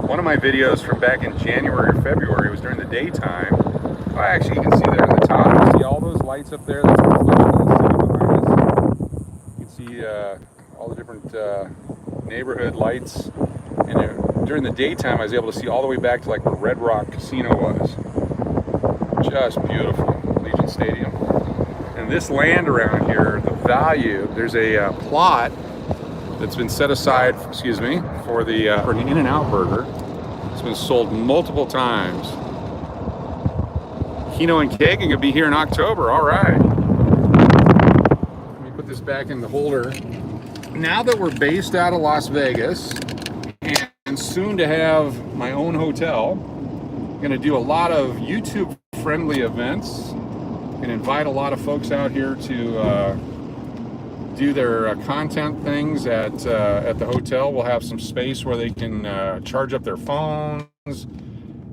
One of my videos from back in January or February was during the daytime. Oh, actually, you can see there in the top. You see all those lights up there? That's a reflection of the city behind us. You can see all the different neighborhood lights. And during the daytime, I was able to see all the way back to like where Red Rock Casino was. Just beautiful, Allegiant Stadium. And this land around here, the value, there's a plot that's been set aside, excuse me, for an In-N-Out burger. It's been sold multiple times. Keno and Kagan could be here in October. All right. Let me put this back in the holder. Now that we're based out of Las Vegas and soon to have my own hotel, I'm going to do a lot of YouTube-friendly events and invite a lot of folks out here to do their content things at the hotel. We'll have some space where they can charge up their phones,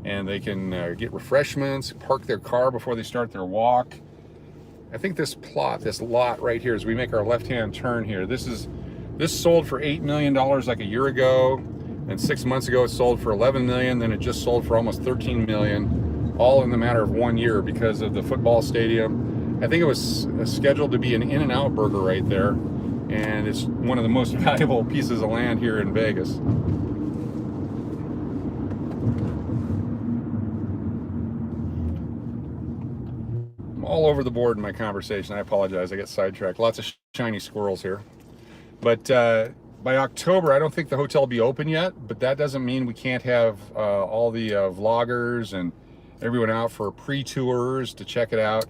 and they can get refreshments, park their car before they start their walk. I think this lot right here, as we make our left-hand turn here, this sold for $8 million like a year ago, and 6 months ago it sold for $11 million, then it just sold for almost $13 million, all in the matter of 1 year because of the football stadium. I think it was scheduled to be an In-N-Out burger right there, and it's one of the most valuable pieces of land here in Vegas. I'm all over the board in my conversation. I apologize, I get sidetracked. Lots of shiny squirrels here. But by October, I don't think the hotel will be open yet, but that doesn't mean we can't have all the vloggers and everyone out for pre-tours to check it out.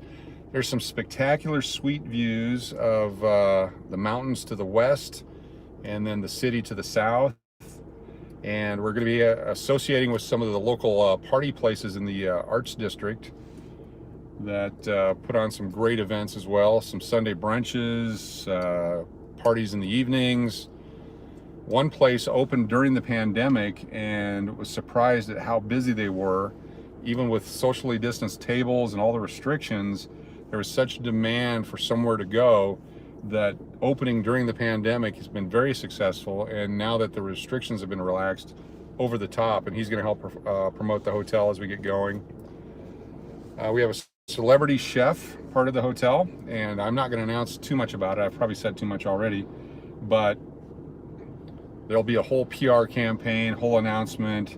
There's some spectacular sweet views of the mountains to the west and then the city to the south. And we're going to be associating with some of the local party places in the Arts District that put on some great events as well. Some Sunday brunches, parties in the evenings. One place opened during the pandemic and was surprised at how busy they were. Even with socially distanced tables and all the restrictions, there was such demand for somewhere to go that opening during the pandemic has been very successful. And now that the restrictions have been relaxed, over the top, and he's going to help promote the hotel as we get going. We have a celebrity chef part of the hotel, and I'm not going to announce too much about it. I've probably said too much already, but there'll be a whole PR campaign, whole announcement.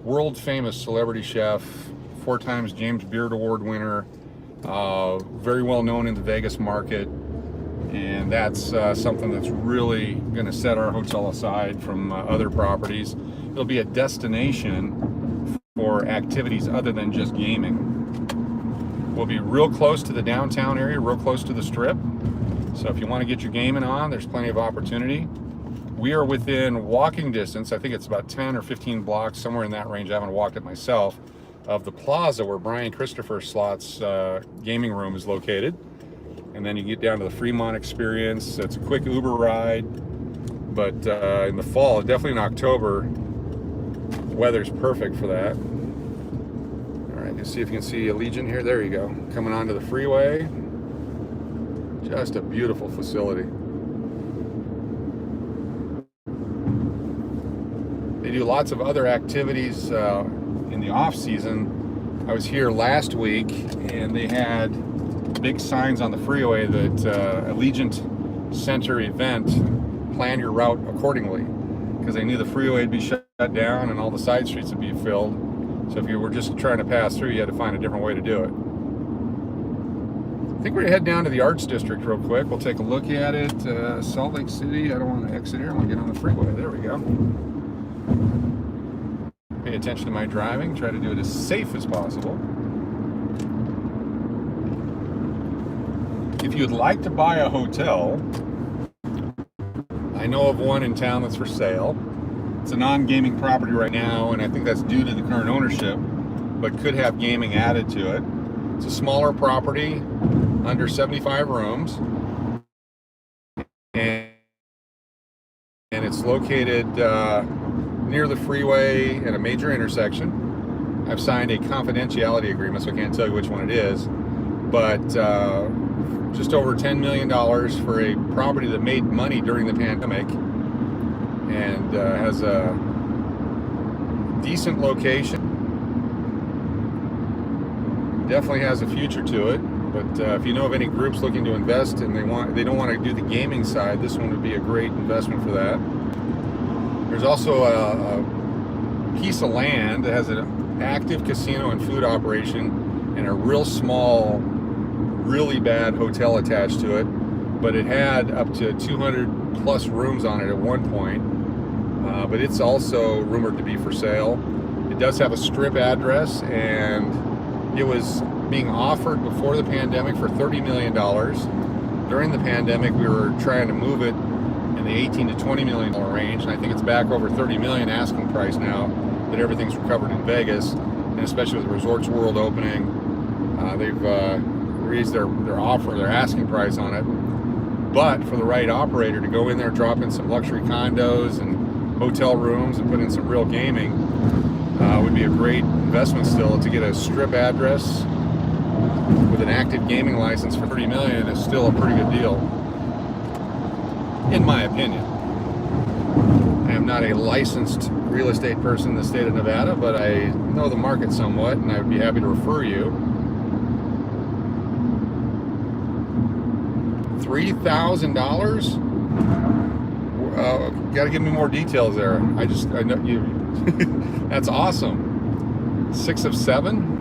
World famous celebrity chef, 4 times James Beard Award winner, very well known in the Vegas market. And that's something that's really going to set our hotel aside from other properties. It'll be a destination for activities other than just gaming. We'll be real close to the downtown area, real close to the Strip. So if you want to get your gaming on, there's plenty of opportunity. We are within walking distance, I think it's about 10 or 15 blocks, somewhere in that range, I haven't walked it myself, of the plaza where Brian Christopher Slott's gaming room is located. And then you get down to the Fremont Experience. It's a quick Uber ride, but in the fall, definitely in October, the weather's perfect for that. All right, let's see if you can see Allegiant here. There you go, coming onto the freeway. Just a beautiful facility. They do lots of other activities in the off season. I was here last week, and they had big signs on the freeway that Allegiant Center event, plan your route accordingly, because they knew the freeway would be shut down and all the side streets would be filled. So if you were just trying to pass through, you had to find a different way to do it. I think we're gonna head down to the Arts District real quick. We'll take a look at it. Salt Lake City. I don't want to exit here. I want to get on the freeway. There we go. Pay attention to my driving. Try to do it as safe as possible. If you'd like to buy a hotel, I know of one in town that's for sale. It's a non-gaming property right now, and I think that's due to the current ownership, but could have gaming added to it. It's a smaller property, under 75 rooms, and it's located near the freeway at a major intersection. I've signed a confidentiality agreement, so I can't tell you which one it is, but just over $10 million for a property that made money during the pandemic and has a decent location. Definitely has a future to it, but if you know of any groups looking to invest and they don't want to do the gaming side, this one would be a great investment for that. There's also a piece of land that has an active casino and food operation and a real small, really bad hotel attached to it, but it had up to 200 plus rooms on it at one point, but it's also rumored to be for sale. It does have a Strip address, and it was being offered before the pandemic for $30 million. During the pandemic, we were trying to move it in the $18 to $20 million range, and I think it's back over $30 million asking price now that everything's recovered in Vegas, and especially with the Resorts World opening, they've raised their offer, their asking price on it. But for the right operator to go in there, drop in some luxury condos and hotel rooms and put in some real gaming, would be a great investment still. To get a Strip address with an active gaming license for $30 million is still a pretty good deal, in my opinion. I am not a licensed real estate person in the state of Nevada, but I know the market somewhat, and I would be happy to refer you. $3,000? Got to give me more details there. I know you. That's awesome. 6 of 7.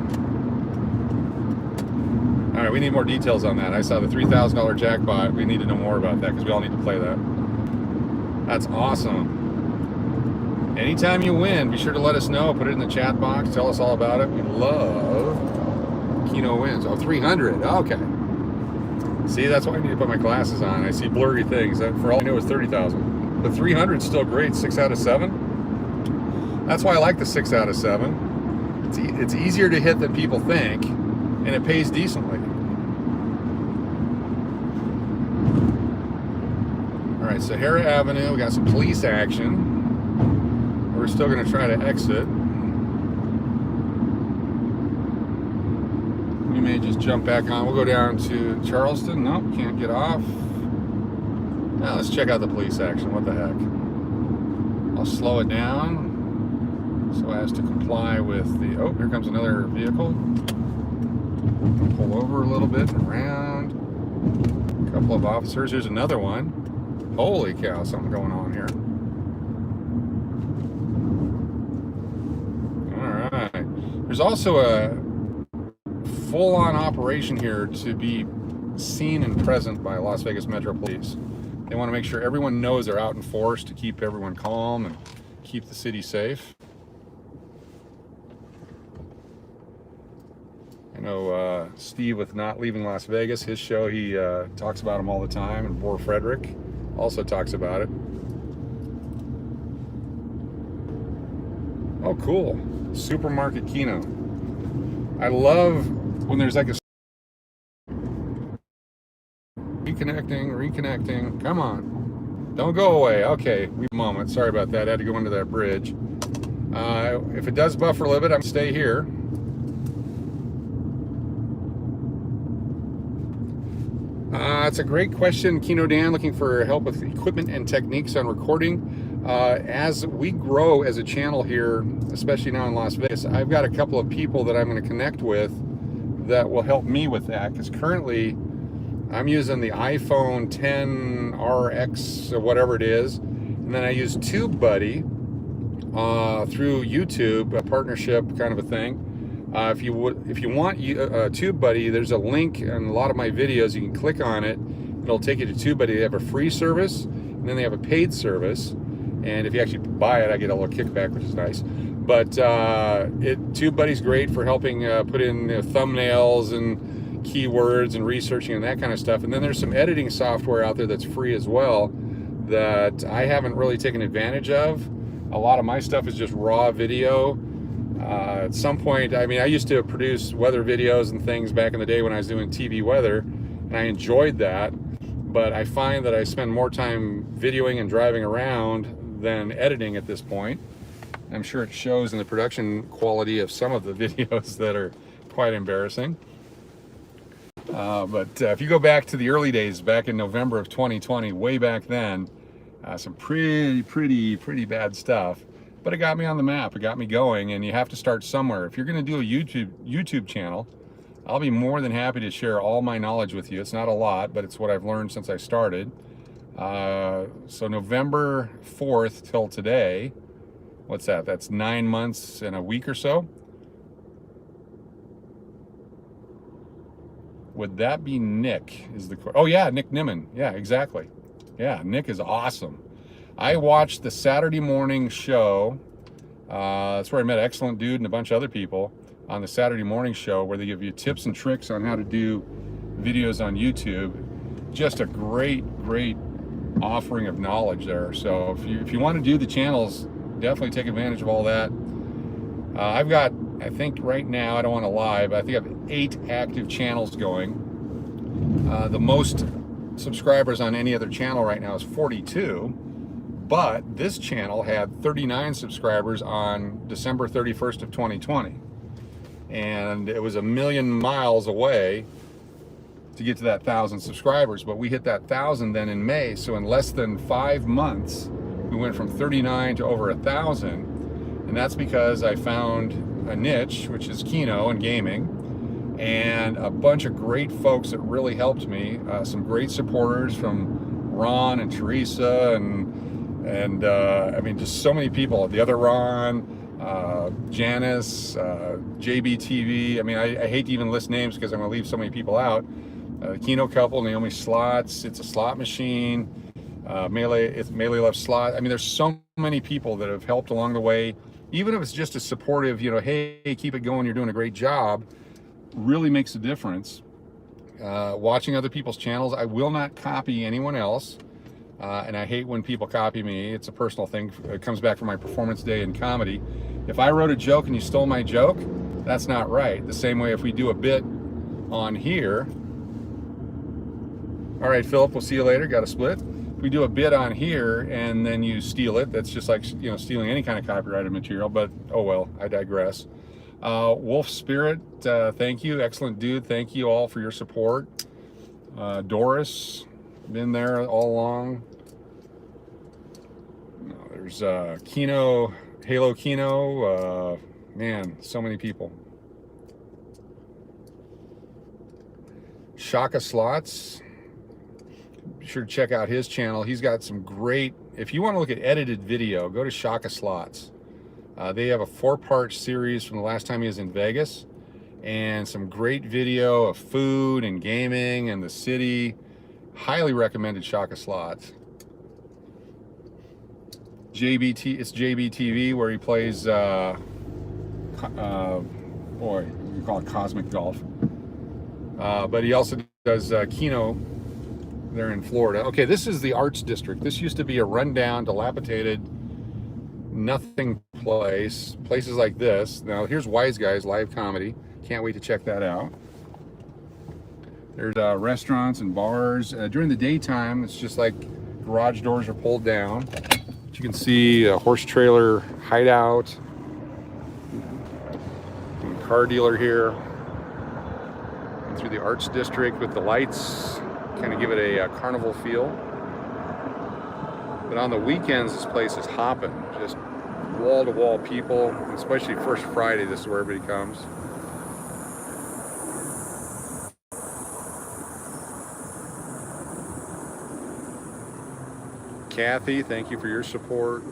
All right, we need more details on that. I saw the $3,000 jackpot. We need to know more about that because we all need to play that. That's awesome. Anytime you win, be sure to let us know. Put it in the chat box. Tell us all about it. We love Keno wins. Oh, 300. Okay. See, that's why I need to put my glasses on. I see blurry things. For all I knew, it was 30,000. But 300 is still great. 6 out of 7. That's why I like the 6 out of 7. It's easier to hit than people think, and it pays decently. All right, Sahara Avenue. We got some police action. We're still going to try to exit. We may just jump back on. We'll go down to Charleston. Nope, can't get off. Now let's check out the police action. What the heck? I'll slow it down so as to comply with the... Oh, here comes another vehicle. Pull over a little bit and around. A couple of officers. Here's another one. Holy cow, something going on here. There's also a full-on operation here to be seen and present by Las Vegas Metro Police. They want to make sure everyone knows they're out in force to keep everyone calm and keep the city safe. I know Steve, with Not Leaving Las Vegas, his show, he talks about them all the time, and Boar Frederick also talks about it. Oh, cool. Supermarket Keno. I love when there's like a reconnecting. Come on. Don't go away. Okay, we moment. Sorry about that. I had to go into that bridge. If it does buffer a little bit, I'm gonna stay here. It's a great question, Keno Dan, looking for help with equipment and techniques on recording. As we grow as a channel here, especially now in Las Vegas, I've got a couple of people that I'm going to connect with that will help me with that, because currently I'm using the iPhone 10RX or whatever it is, and then I use TubeBuddy through YouTube, a partnership kind of a thing. If you want TubeBuddy, there's a link in a lot of my videos. You can click on it. It'll take you to TubeBuddy. They have a free service, and then they have a paid service. And if you actually buy it, I get a little kickback, which is nice. But TubeBuddy's great for helping put in thumbnails and keywords and researching and that kind of stuff. And then there's some editing software out there that's free as well that I haven't really taken advantage of. A lot of my stuff is just raw video. At some point, I mean, I used to produce weather videos and things back in the day when I was doing TV weather, and I enjoyed that. But I find that I spend more time videoing and driving around than editing at this point. I'm sure it shows in the production quality of some of the videos that are quite embarrassing. But if you go back to the early days, back in November of 2020, way back then, some pretty bad stuff. But it got me on the map. It got me going, and you have to start somewhere. If you're going to do a YouTube channel, I'll be more than happy to share all my knowledge with you. It's not a lot, but it's what I've learned since I started. So November 4th till today, what's that? That's 9 months and a week or so. Would that be Nick? Oh yeah, Nick Nimmin. Yeah, exactly. Yeah, Nick is awesome. I watched the Saturday morning show. That's where I met Excellent Dude and a bunch of other people on the Saturday morning show, where they give you tips and tricks on how to do videos on YouTube. Just a great offering of knowledge there. So if you want to do the channels, definitely take advantage of all that. I've got, I think right now, I don't want to lie, but I think I have 8 active channels going. The most subscribers on any other channel right now is 42. But this channel had 39 subscribers on December 31st of 2020. And it was a million miles away to get to that 1,000 subscribers. But we hit that 1,000 then in May. So in less than 5 months, we went from 39 to over 1,000. And that's because I found a niche, which is Keno and gaming, and a bunch of great folks that really helped me. Some great supporters from Ron and Teresa and I mean, just so many people. The other Ron, Janice, JBTV. I mean, I hate to even list names because I'm going to leave so many people out. The Keno couple, Naomi Slots. It's a slot machine. Melee Love Slot. I mean, there's so many people that have helped along the way. Even if it's just a supportive, hey, keep it going, you're doing a great job, really makes a difference. Watching other people's channels, I will not copy anyone else. And I hate when people copy me. It's a personal thing. It comes back from my performance day in comedy. If I wrote a joke and you stole my joke, that's not right. The same way if we do a bit on here. All right, Philip, we'll see you later. Got a split. If we do a bit on here and then you steal it, that's just like, stealing any kind of copyrighted material, but oh well, I digress. Wolf Spirit, thank you. Excellent dude. Thank you all for your support. Doris, been there all along. There's Keno, Halo Keno. Man, so many people. Shaka Slots. Be sure to check out his channel. He's got some great, if you want to look at edited video, go to Shaka Slots. They have a 4-part series from the last time he was in Vegas, and some great video of food and gaming and the city. Highly recommended Shaka Slots. It's JBTV, where he plays, boy, we call it Cosmic Golf. But he also does Keno there in Florida. Okay, this is the Arts District. This used to be a rundown, dilapidated, nothing place. Places like this. Now, here's Wise Guys live comedy. Can't wait to check that out. There's restaurants and bars. During the daytime, it's just like garage doors are pulled down. You can see a horse trailer hideout. Car dealer here. And through the Arts District with the lights, kind of give it a carnival feel. But on the weekends, this place is hopping. Just wall-to-wall people, especially First Friday. This is where everybody comes. Kathy, thank you for your support.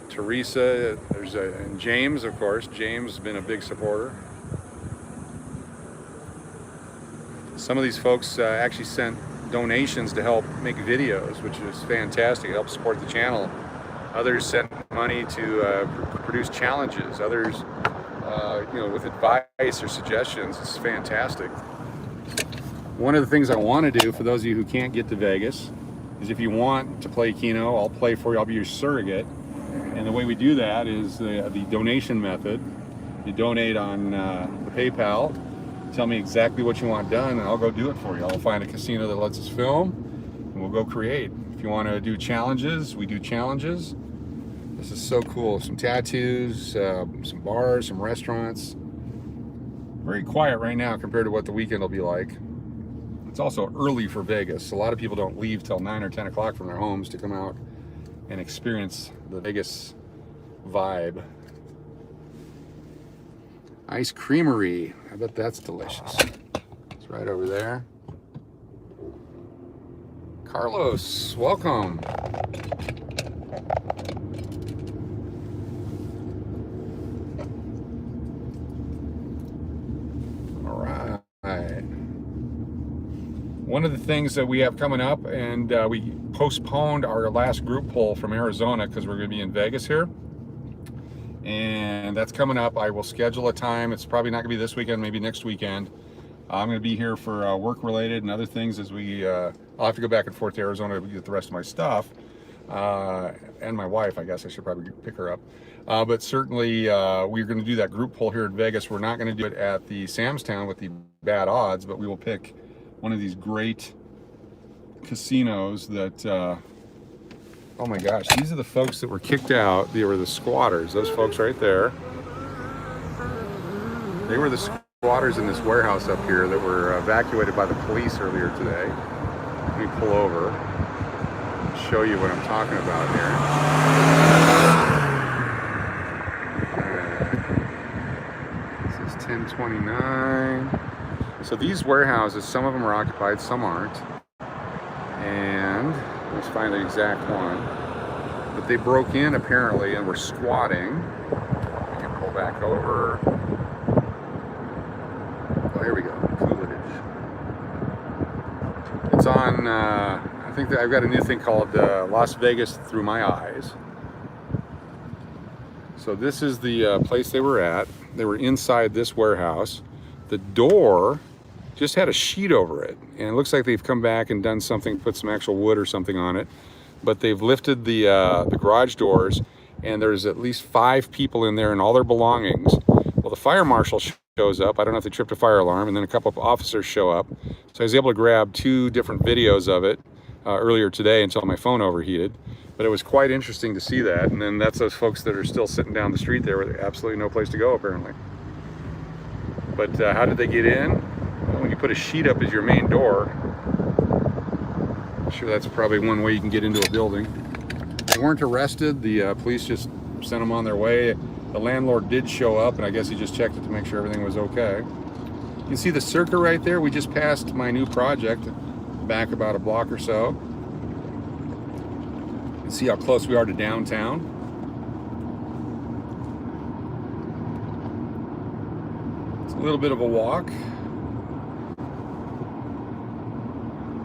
Teresa, and James, of course. James has been a big supporter. Some of these folks actually sent donations to help make videos, which is fantastic. It helps support the channel. Others sent money to produce challenges. Others, with advice or suggestions. It's fantastic. One of the things I want to do for those of you who can't get to Vegas is, if you want to play Keno, I'll play for you. I'll be your surrogate. And the way we do that is the donation method. You donate on the PayPal. Tell me exactly what you want done, and I'll go do it for you. I'll find a casino that lets us film, and we'll go create. If you want to do challenges, we do challenges. This is so cool. Some tattoos, some bars, some restaurants. Very quiet right now compared to what the weekend will be like. It's also early for Vegas. A lot of people don't leave till 9 or 10 o'clock from their homes to come out and experience the Vegas vibe. Ice Creamery. I bet that's delicious. It's right over there. Carlos, welcome. All right. One of the things that we have coming up, and we postponed our last group poll from Arizona because we're going to be in Vegas here. And that's coming up. I will schedule a time. It's probably not going to be this weekend, maybe next weekend. I'm going to be here for work-related and other things as we, I'll have to go back and forth to Arizona to get the rest of my stuff. And my wife, I guess I should probably pick her up. But certainly we're going to do that group poll here in Vegas. We're not going to do it at the Sam's Town with the bad odds, but we will pick one of these great casinos that, oh my gosh, these are the folks that were kicked out. They were the squatters, those folks right there. They were the squatters in this warehouse up here that were evacuated by the police earlier today. Let me pull over and show you what I'm talking about here. This is 1029. So these warehouses, some of them are occupied, some aren't. And let's find the exact one. but they broke in apparently and were squatting. I can pull back over. Oh, here we go. Coolidge. It's on, I think that I've got a new thing called Las Vegas Through My Eyes. So this is the place they were at. They were inside this warehouse. The door just had a sheet over it, and it looks like they've come back and done something, put some actual wood or something on it. But they've lifted the garage doors, and there's at least 5 people in there and all their belongings. Well, the fire marshal shows up. I don't know if they tripped a fire alarm, and then a couple of officers show up. So I was able to grab 2 different videos of it earlier today until my phone overheated. But it was quite interesting to see that. And then that's those folks that are still sitting down the street there with absolutely no place to go, apparently. But how did they get in? Well, when you put a sheet up as your main door, I'm sure that's probably one way you can get into a building. They weren't arrested. The police just sent them on their way. The landlord did show up, and I guess he just checked it to make sure everything was okay. You can see the Circa right there. We just passed my new project back about a block or so. You can see how close we are to downtown. It's a little bit of a walk.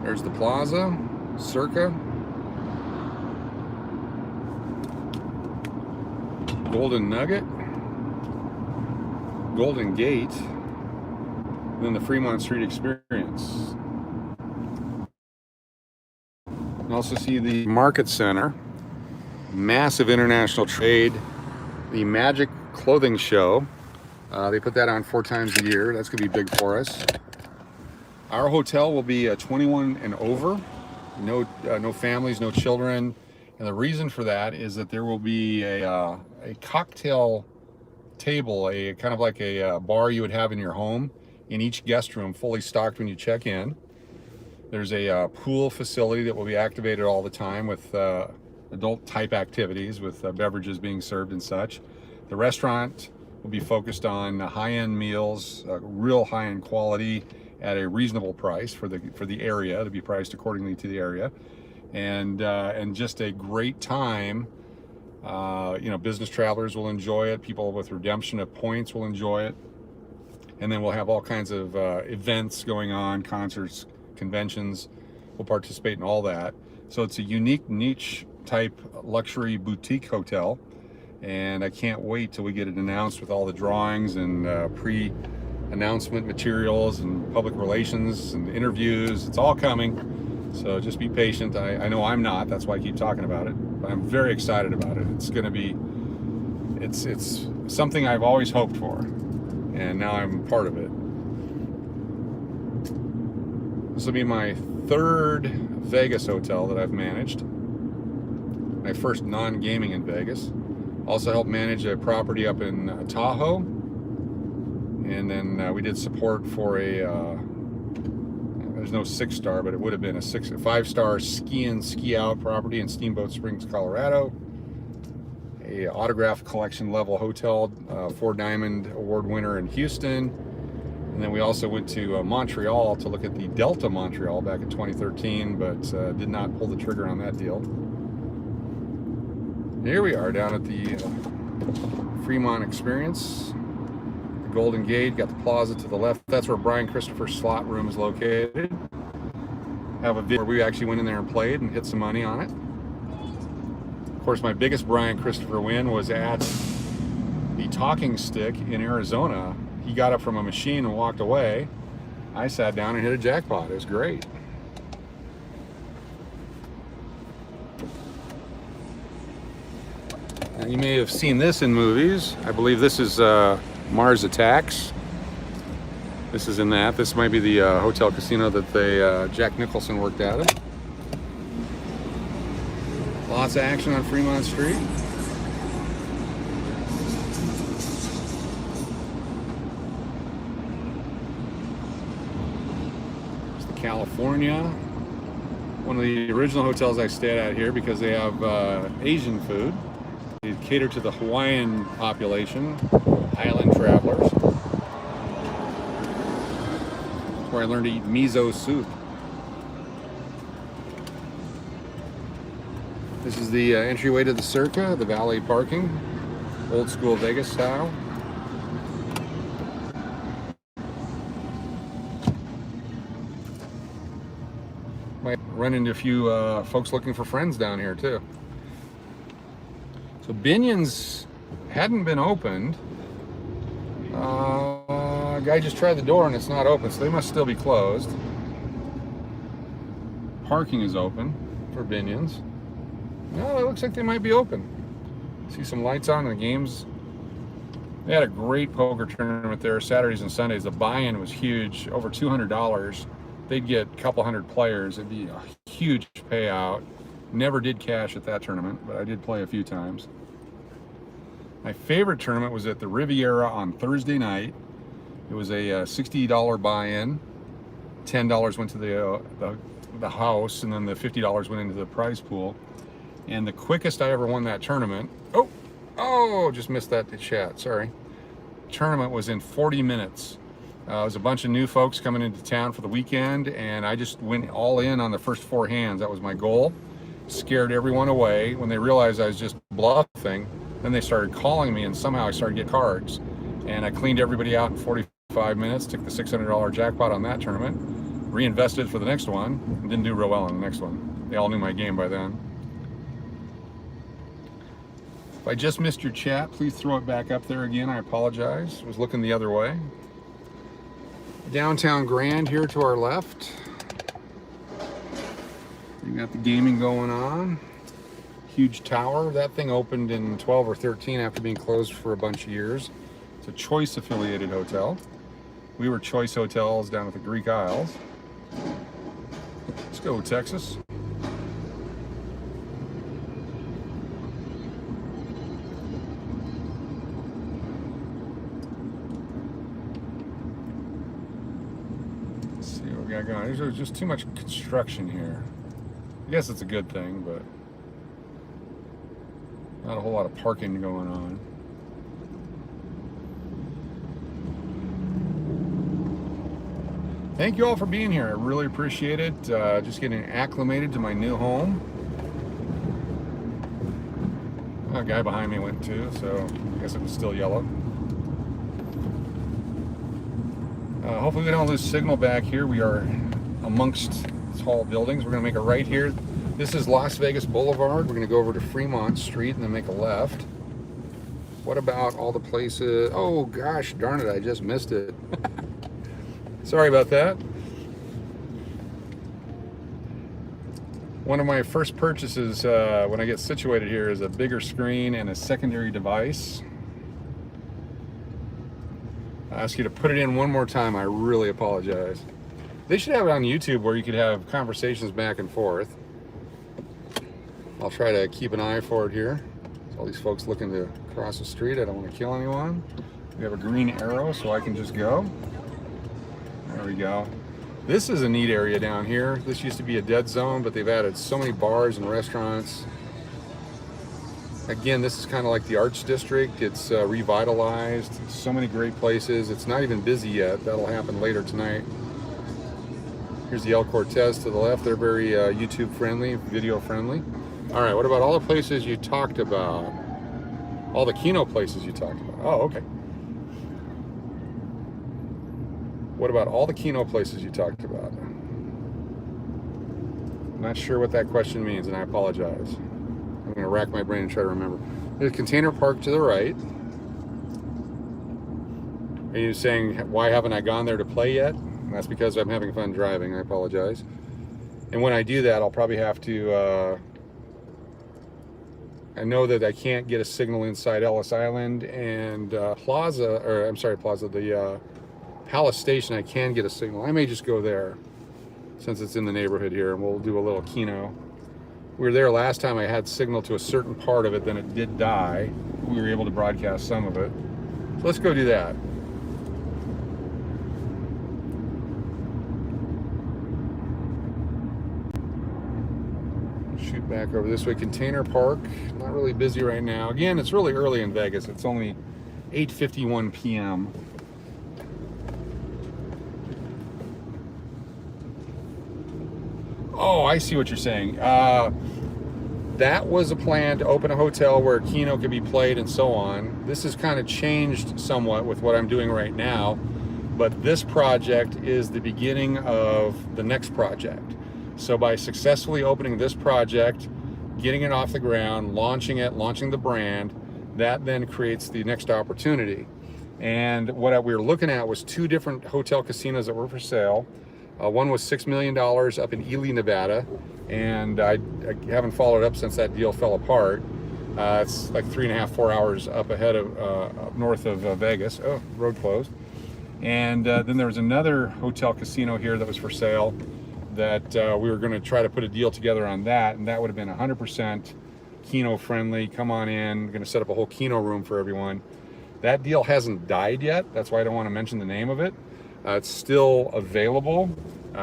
There's the plaza, Circa. Golden Nugget, Golden Gate, and then the Fremont Street Experience. You also see the Market Center, massive international trade, the Magic Clothing Show. They put that on 4 times a year. That's gonna be big for us. Our hotel will be 21 and over, no families, no children. And the reason for that is that there will be a cocktail table, a kind of like a bar you would have in your home, in each guest room, fully stocked when you check in. There's a pool facility that will be activated all the time with adult type activities, with beverages being served and such. The restaurant will be focused on high-end meals, real high-end quality at a reasonable price for the area, to be priced accordingly to the area. And just a great time. Business travelers will enjoy it. People with redemption of points will enjoy it. And then we'll have all kinds of events going on, concerts, conventions. We'll participate in all that. So it's a unique niche type luxury boutique hotel. And I can't wait till we get it announced with all the drawings and pre-announcement materials and public relations and interviews. It's all coming. So just be patient. I know I'm not, that's why I keep talking about it, but I'm very excited about it. It's gonna be, it's something I've always hoped for, and now I'm part of it. This will be my 3rd Vegas hotel that I've managed. My first non-gaming in Vegas. Also helped manage a property up in Tahoe. And then we did support for there's no 6-star, but it would have been a 5-star ski-in, ski-out property in Steamboat Springs, Colorado. A autograph collection level hotel, 4-diamond award winner in Houston. And then we also went to Montreal to look at the Delta Montreal back in 2013, but did not pull the trigger on that deal. Here we are down at the Fremont Experience. Golden Gate, got the plaza to the left. That's where Brian Christopher's slot room is located. Have a video where we actually went in there and played and hit some money on it. Of course, my biggest Brian Christopher win was at the Talking Stick in Arizona. He got up from a machine and walked away. I sat down and hit a jackpot. It was great. Now, you may have seen this in movies. I believe this is Mars Attacks. This is in that. This might be the hotel casino that Jack Nicholson worked at. Lots of action on Fremont Street. It's the California. One of the original hotels I stayed at here because they have Asian food. They cater to the Hawaiian population, island travelers. That's where I learned to eat miso soup. This is the entryway to the Circa, the valet parking, old school Vegas style. Might run into a few folks looking for friends down here too. So Binion's hadn't been opened. A guy just tried the door and it's not open, so they must still be closed. Parking is open for Binion's. No, it looks like they might be open. See some lights on in the games. They had a great poker tournament there Saturdays and Sundays. The buy-in was huge, over $200. They'd get a couple hundred players. It'd be a huge payout. Never did cash at that tournament, but I did play a few times. My favorite tournament was at the Riviera on Thursday night. It was a $60 buy-in. $10 went to the house, and then the $50 went into the prize pool. And the quickest I ever won that tournament, just missed that to chat, sorry. Tournament was in 40 minutes. It was a bunch of new folks coming into town for the weekend, and I just went all in on the first 4 hands. That was my goal. Scared everyone away. When they realized I was just bluffing, then they started calling me, and somehow I started to get cards. And I cleaned everybody out in 45 minutes, took the $600 jackpot on that tournament, reinvested for the next one, and didn't do real well on the next one. They all knew my game by then. If I just missed your chat, please throw it back up there again. I apologize. I was looking the other way. Downtown Grand here to our left. You got the gaming going on. Huge tower. That thing opened in 12 or 13 after being closed for a bunch of years. It's a Choice affiliated hotel. We were Choice hotels down at the Greek Isles. Let's go, Texas. Got going. There's just too much construction here. I guess it's a good thing, but not a whole lot of parking going on. Thank you all for being here. I really appreciate it. Just getting acclimated to my new home. A guy behind me went too, so I guess it was still yellow. Hopefully we don't lose signal back here. We are amongst tall buildings. We're going to make a right here. This is Las Vegas Boulevard. We're going to go over to Fremont Street and then make a left. What about all the places? Oh gosh, darn it, I just missed it. Sorry about that. One of my first purchases when I get situated here is a bigger screen and a secondary device. I ask you to put it in one more time. I really apologize. They should have it on YouTube where you could have conversations back and forth. I'll try to keep an eye for it here. There's all these folks looking to cross the street. I don't want to kill anyone. We have a green arrow so I can just go. There we go. This is a neat area down here. This used to be a dead zone, but they've added so many bars and restaurants. Again, this is kind of like the Arts District. It's revitalized. So many great places. It's not even busy yet. That'll happen later tonight. Here's the El Cortez to the left. They're very YouTube friendly, video friendly. All right, what about all the places you talked about? All the Keno places you talked about. Oh, okay. What about all the Keno places you talked about? I'm not sure what that question means, and I apologize. I'm going to rack my brain and try to remember. There's a container park to the right. Are you saying, why haven't I gone there to play yet? And that's because I'm having fun driving. I apologize. And when I do that, I'll probably have to... I know that I can't get a signal inside Ellis Island and the Palace Station. I can get a signal. I may just go there since it's in the neighborhood here, and we'll do a little Keno. We were there last time. I had signal to a certain part of it, then it did die. We were able to broadcast some of it. So let's go do that. Shoot back over this way. Container Park, not really busy right now. Again, it's really early in Vegas. It's only 8:51 p.m. Oh, I see what you're saying. that was a plan to open a hotel where Keno could be played and so on. This has kind of changed somewhat with what I'm doing right now, but this project is the beginning of the next project. So by successfully opening this project, getting it off the ground, launching it, launching the brand, that then creates the next opportunity. And what we were looking at was 2 different hotel casinos that were for sale. One was $6 million up in Ely, Nevada, and I haven't followed up since that deal fell apart. It's like 3.5, 4 hours up ahead of up north of Vegas. Oh, road closed. And then there was another hotel casino here that was for sale that we were going to try to put a deal together on that, and that would have been 100% Keno friendly. Come on in, we're going to set up a whole Keno room for everyone. That deal hasn't died yet. That's why I don't want to mention the name of it. It's still available.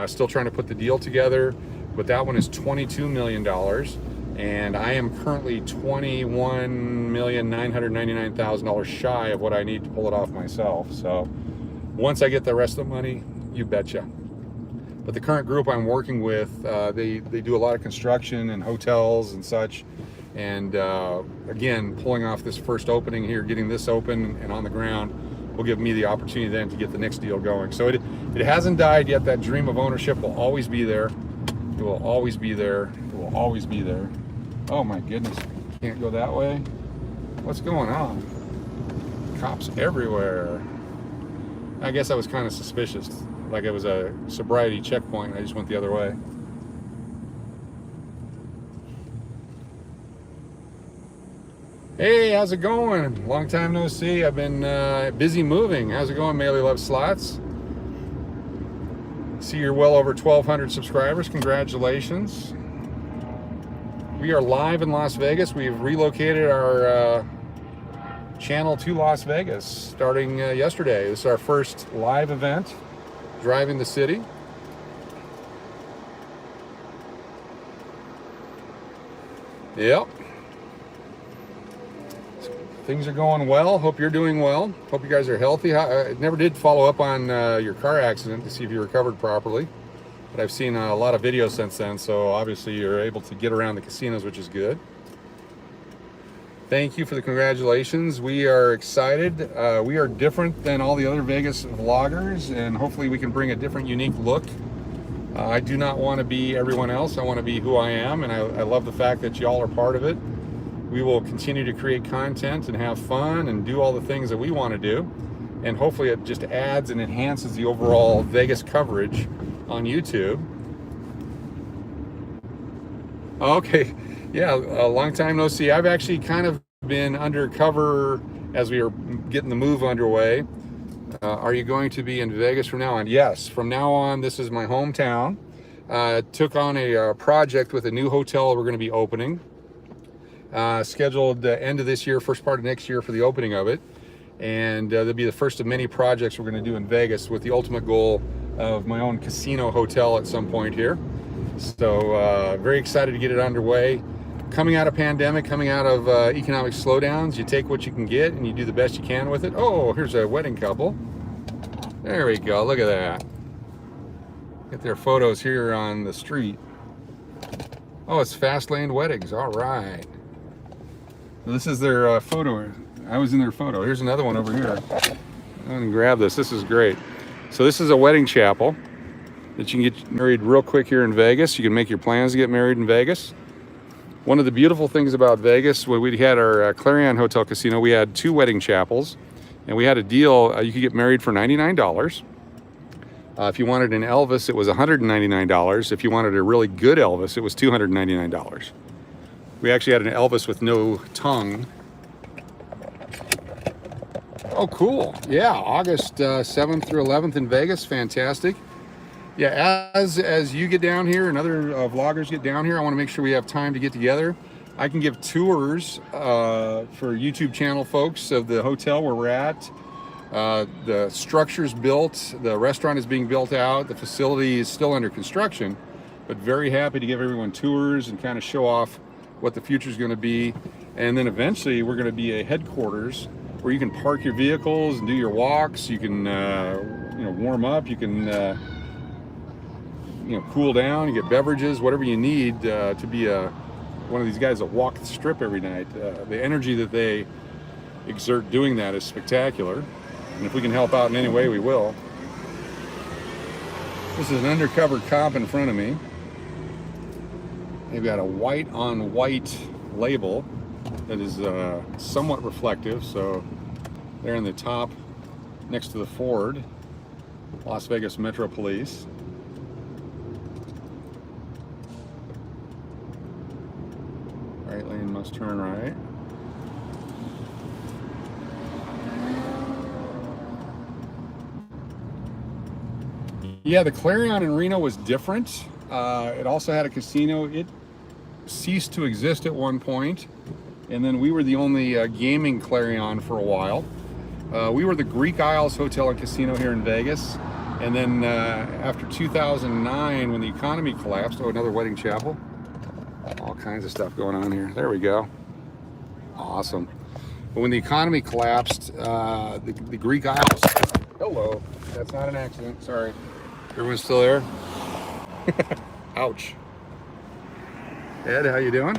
Still trying to put the deal together, but that one is $22 million, and I am currently $21,999,000 shy of what I need to pull it off myself. So once I get the rest of the money, you betcha. But the current group I'm working with, they do a lot of construction and hotels and such. And again, pulling off this first opening here, getting this open and on the ground, will give me the opportunity then to get the next deal going. So it hasn't died yet. That dream of ownership will always be there. It will always be there. It will always be there. Oh my goodness, can't go that way. What's going on? Cops everywhere. I guess I was kind of suspicious, like it was a sobriety checkpoint. I just went the other way. Hey, how's it going? Long time no see. I've been busy moving. How's it going, Maley Loves Slots? See, you're well over 1,200 subscribers. Congratulations. We are live in Las Vegas. We've relocated our channel to Las Vegas starting yesterday. This is our first live event, driving the city. Yep. Things are going well. Hope you're doing well. Hope you guys are healthy. I never did follow up on your car accident to see if you recovered properly, but I've seen a lot of videos since then, so obviously you're able to get around the casinos, which is good. Thank you for the congratulations. We are excited. We are different than all the other Vegas vloggers, and hopefully we can bring a different, unique look. I do not want to be everyone else. I want to be who I am, and I love the fact that y'all are part of it. We will continue to create content and have fun and do all the things that we want to do. And hopefully it just adds and enhances the overall Vegas coverage on YouTube. Okay, yeah, a long time no see. I've actually kind of been undercover as we are getting the move underway. Are you going to be in Vegas from now on? Yes, from now on, this is my hometown. Took on a project with a new hotel we're going to be opening. Scheduled end of this year, first part of next year for the opening of it. And there'll be the first of many projects we're going to do in Vegas with the ultimate goal of my own casino hotel at some point here. So very excited to get it underway. Coming out of pandemic, coming out of economic slowdowns, you take what you can get and you do the best you can with it. Oh, here's a wedding couple. There we go, look at that. Get their photos here on the street. Oh, it's Fast Lane Weddings, all right. This is their photo. I was in their photo. Here's another one over here. I'm gonna grab this. This is great. So this is a wedding chapel that you can get married real quick here in Vegas. You can make your plans to get married in Vegas. One of the beautiful things about Vegas, when we had our Clarion Hotel Casino, we had 2 wedding chapels, and we had a deal. You could get married for $99. If you wanted an Elvis, it was $199. If you wanted a really good Elvis, it was $299. We actually had an Elvis with no tongue. Oh, cool. Yeah, August 7th through 11th in Vegas. Fantastic. Yeah, as you get down here and other vloggers get down here, I want to make sure we have time to get together. I can give tours for YouTube channel folks of the hotel where we're at. The structure's built. The restaurant is being built out. The facility is still under construction, but very happy to give everyone tours and kind of show off what the future is going to be. And then eventually we're going to be a headquarters where you can park your vehicles and do your walks. You can warm up, you can cool down, you get beverages, whatever you need to be a one of these guys that walk the strip every night. The energy that they exert doing that is spectacular. And if we can help out in any way, we will. This is an undercover cop in front of me. They've got a white on white label that is somewhat reflective. So they're in the top next to the Ford, Las Vegas Metro Police. Right lane must turn right. Yeah, the Clarion in Reno was different. It also had a casino. It ceased to exist at one point, and then we were the only gaming Clarion for a while. We were the Greek Isles Hotel and Casino here in Vegas, and then after 2009, when the economy collapsed, oh, another wedding chapel. All kinds of stuff going on here. There we go. Awesome. But when the economy collapsed, the Greek Isles. Hello. That's not an accident. Sorry. Everyone's still there? Ouch. Ed, how you doing?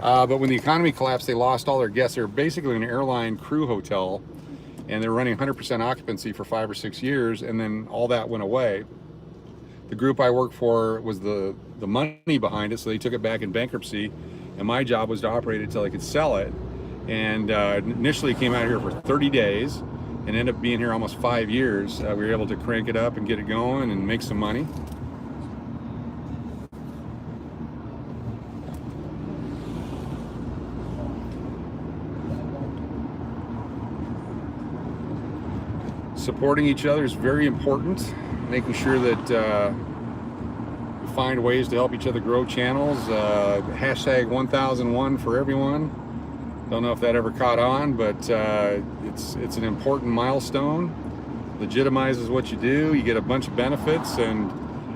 But when the economy collapsed, they lost all their guests. They're basically an airline crew hotel, and they're running 100% occupancy for 5 or 6 years, and then all that went away. The group I work for was the money behind it, so they took it back in bankruptcy, and my job was to operate it until they could sell it. And initially came out here for 30 days and ended up being here almost 5 years. We were able to crank it up and get it going and make some money. Supporting each other is very important. Making sure that we find ways to help each other grow channels. Hashtag 1001 for everyone. Don't know if that ever caught on, but it's an important milestone. Legitimizes what you do. You get a bunch of benefits, and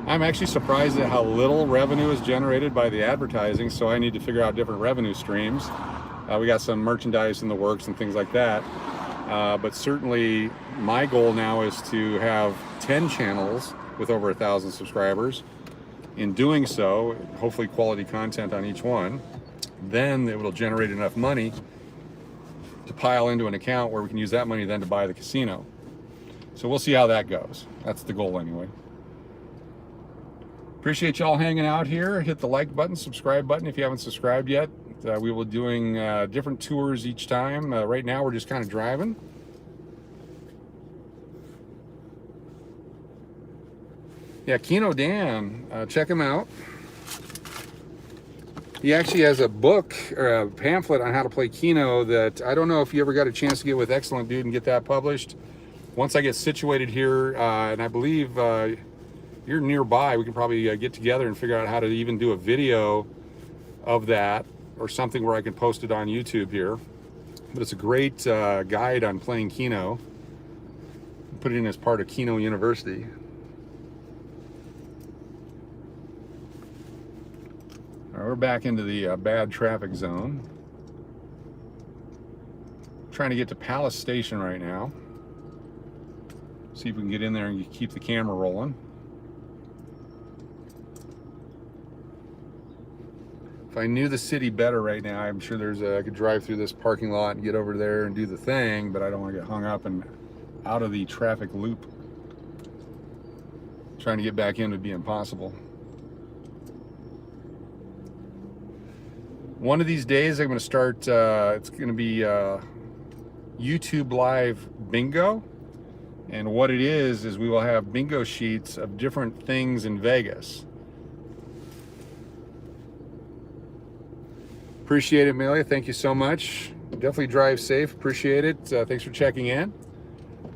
I'm actually surprised at how little revenue is generated by the advertising, so I need to figure out different revenue streams. We got some merchandise in the works and things like that. But certainly my goal now is to have 10 channels with over 1,000 subscribers. In doing so, hopefully quality content on each one. Then it will generate enough money to pile into an account where we can use that money then to buy the casino. So we'll see how that goes. That's the goal anyway. Appreciate y'all hanging out here. Hit the like button, subscribe button if you haven't subscribed yet. We will be doing different tours each time. Right now we're just kind of driving. Yeah, Keno Dan, check him out. He actually has a book or a pamphlet on how to play Keno that I don't know if you ever got a chance to get with Excellent Dude and get that published. Once I get situated here, and I believe you're nearby, we can probably get together and figure out how to even do a video of that or something where I can post it on YouTube here. But it's a great guide on playing Keno. Put it in as part of Keno University. All right, we're back into the bad traffic zone. Trying to get to Palace Station right now. See if we can get in there and keep the camera rolling. If I knew the city better right now, I'm sure I could drive through this parking lot and get over there and do the thing, but I don't want to get hung up and out of the traffic loop. Trying to get back in would be impossible. One of these days I'm going to start, it's going to be YouTube Live Bingo. And what it is we will have bingo sheets of different things in Vegas. Appreciate it, Amelia. Thank you so much. Definitely drive safe. Appreciate it. Thanks for checking in.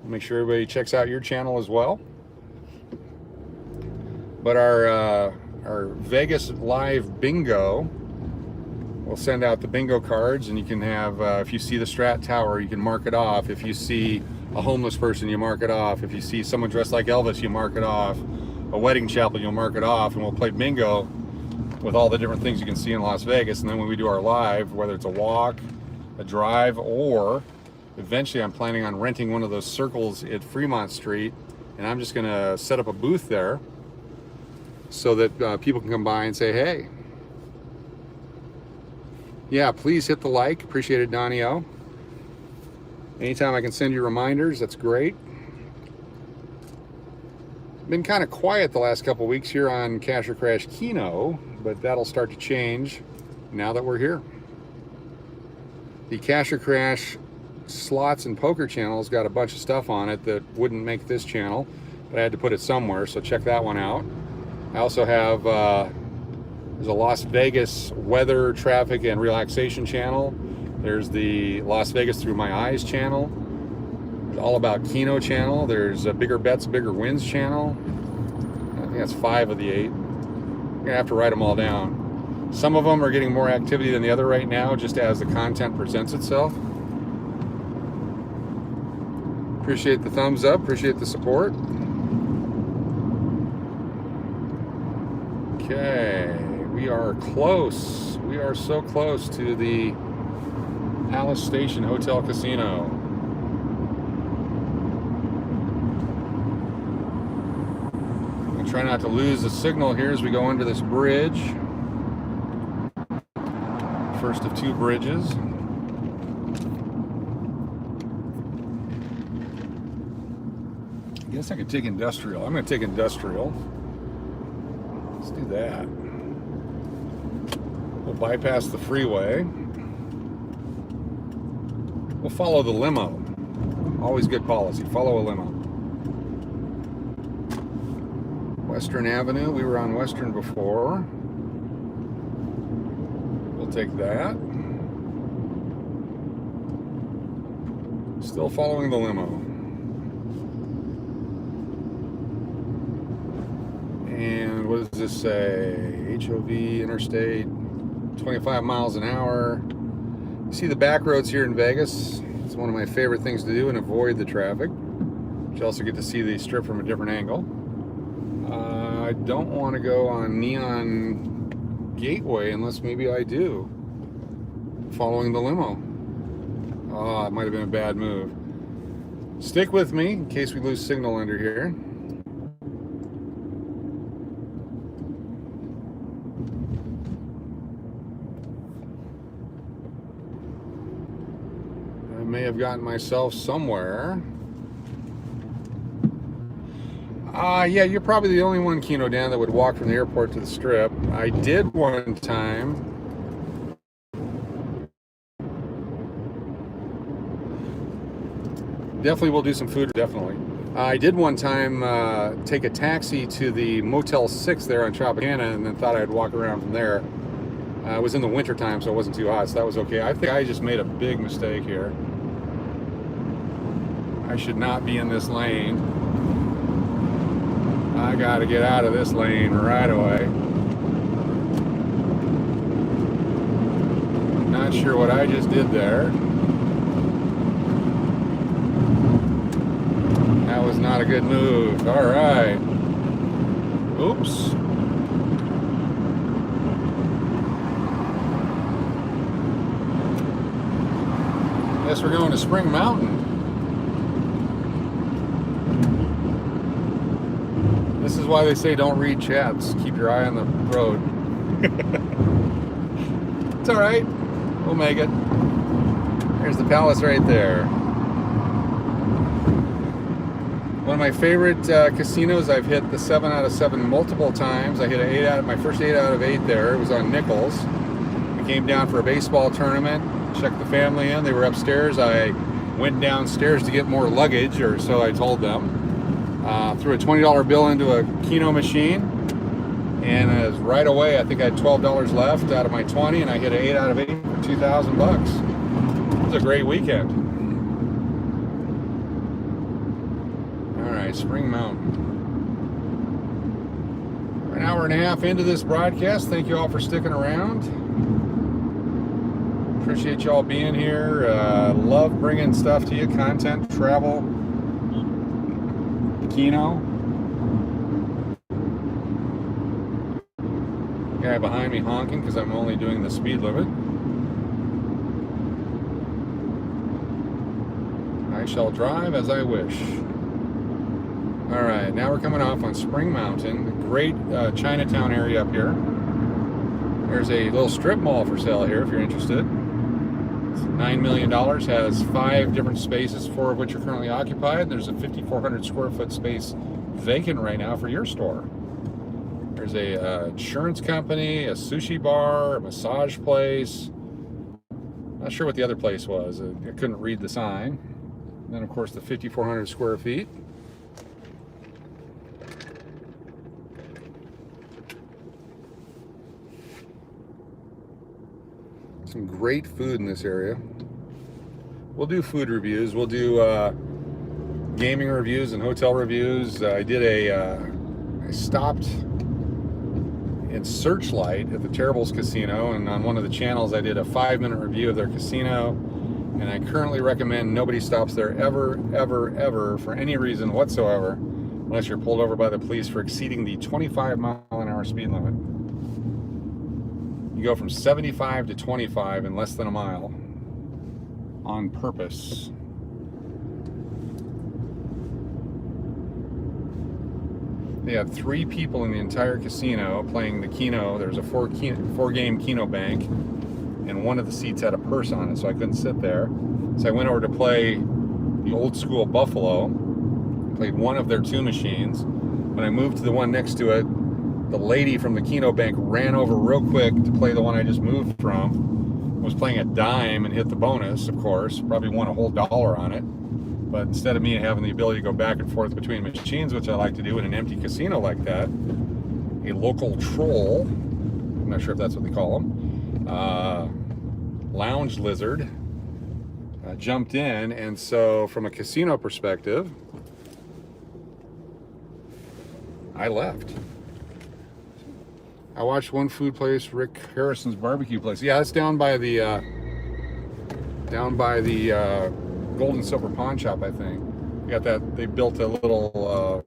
Make sure everybody checks out your channel as well. But our Vegas Live Bingo, we'll send out the bingo cards, and you can have, if you see the Strat Tower, you can mark it off. If you see a homeless person, you mark it off. If you see someone dressed like Elvis, you mark it off. A wedding chapel, you'll mark it off, and we'll play bingo with all the different things you can see in Las Vegas. And then when we do our live, whether it's a walk, a drive, or eventually I'm planning on renting one of those circles at Fremont Street, and I'm just gonna set up a booth there so that people can come by and say, hey, Yeah, please hit the like. Appreciate it, Donnie O. Anytime I can send you reminders, that's great. Been kind of quiet the last couple weeks here on Cash or Crash Keno, but that'll start to change now that we're here. The Cash or Crash slots and poker channel's got a bunch of stuff on it that wouldn't make this channel, but I had to put it somewhere, so check that one out. I also have there's a Las Vegas weather, traffic, and relaxation channel. There's the Las Vegas Through My Eyes channel. There's All About Keno channel. There's a Bigger Bets, Bigger Wins channel. I think that's 5 of the 8. I'm gonna have to write them all down. Some of them are getting more activity than the other right now, just as the content presents itself. Appreciate the thumbs up, appreciate the support. Okay, we are close. We are so close to the Palace Station Hotel Casino. I'll try not to lose the signal here as we go under this bridge. First of 2 bridges. I guess I could take industrial. I'm going to take industrial. Let's do that. We'll bypass the freeway. We'll follow the limo. Always good policy. Follow a limo. Western Avenue. We were on Western before. We'll take that. Still following the limo. And what does this say? HOV Interstate 25 miles an hour. You see the back roads here in Vegas. It's one of my favorite things to do and avoid the traffic. But you also get to see the strip from a different angle. I don't want to go on Neon Gateway unless maybe I do. Following the limo. Oh, it might have been a bad move. Stick with me in case we lose signal under here. I may have gotten myself somewhere. Yeah, you're probably the only one, Keno Dan, that would walk from the airport to the strip. I did one time. Definitely will do some food, definitely. I did one time take a taxi to the Motel 6 there on Tropicana and then thought I'd walk around from there. It was in the winter time, so it wasn't too hot, so that was okay. I think I just made a big mistake here. I should not be in this lane. I gotta get out of this lane right away. Not sure what I just did there. That was not a good move. All right. Oops. Guess we're going to Spring Mountain. This is why they say don't read chats. Keep your eye on the road. It's all right. We'll make it. There's the palace right there. One of my favorite casinos. I've hit the 7 out of 7 multiple times. I hit an 8 out of my first 8 out of 8 there. It was on Nichols. I came down for a baseball tournament. Checked the family in. They were upstairs. I went downstairs to get more luggage, or so I told them. Threw a $20 bill into a Keno machine, and right away I think I had $12 left out of my 20, and I hit an 8 out of 8 for $2,000. It was a great weekend. All right, Spring Mountain. We're an hour and a half into this broadcast. Thank you all for sticking around. Appreciate y'all being here. Love bringing stuff to you, content, travel, Keno. Guy behind me honking because I'm only doing the speed limit. I shall drive as I wish. All right, now we're coming off on Spring Mountain. Great Chinatown area up here. There's a little strip mall for sale here if you're interested. It's $9 million, has 5 different spaces, 4 of which are currently occupied. There's a 5,400 square foot space vacant right now for your store. There's a insurance company, a sushi bar, a massage place. Not sure what the other place was. I couldn't read the sign. And then, of course, the 5,400 square feet. Some great food in this area. We'll do food reviews. We'll do gaming reviews and hotel reviews. I stopped in Searchlight at the Terribles Casino, and on one of the channels I did a 5-minute review of their casino, and I currently recommend nobody stops there ever, ever, ever for any reason whatsoever, unless you're pulled over by the police for exceeding the 25-mile-an-hour speed limit. You go from 75 to 25 in less than a mile on purpose. They had 3 people in the entire casino playing the Keno. There's a 4-game Keno bank, and one of the seats had a purse on it, so I couldn't sit there. So I went over to play the old school Buffalo, played one of their 2 machines. When I moved to the one next to it, the lady from the Keno bank ran over real quick to play the one I just moved from. Was playing a dime and hit the bonus, of course. Probably won a whole $1 on it. But instead of me having the ability to go back and forth between machines, which I like to do in an empty casino like that, a local troll, I'm not sure if that's what they call them, lounge lizard, jumped in. And so from a casino perspective, I left. I watched one food place, Rick Harrison's barbecue place. Yeah, it's down by the Gold and Silver Pawn Shop, I think. You got that. They built a little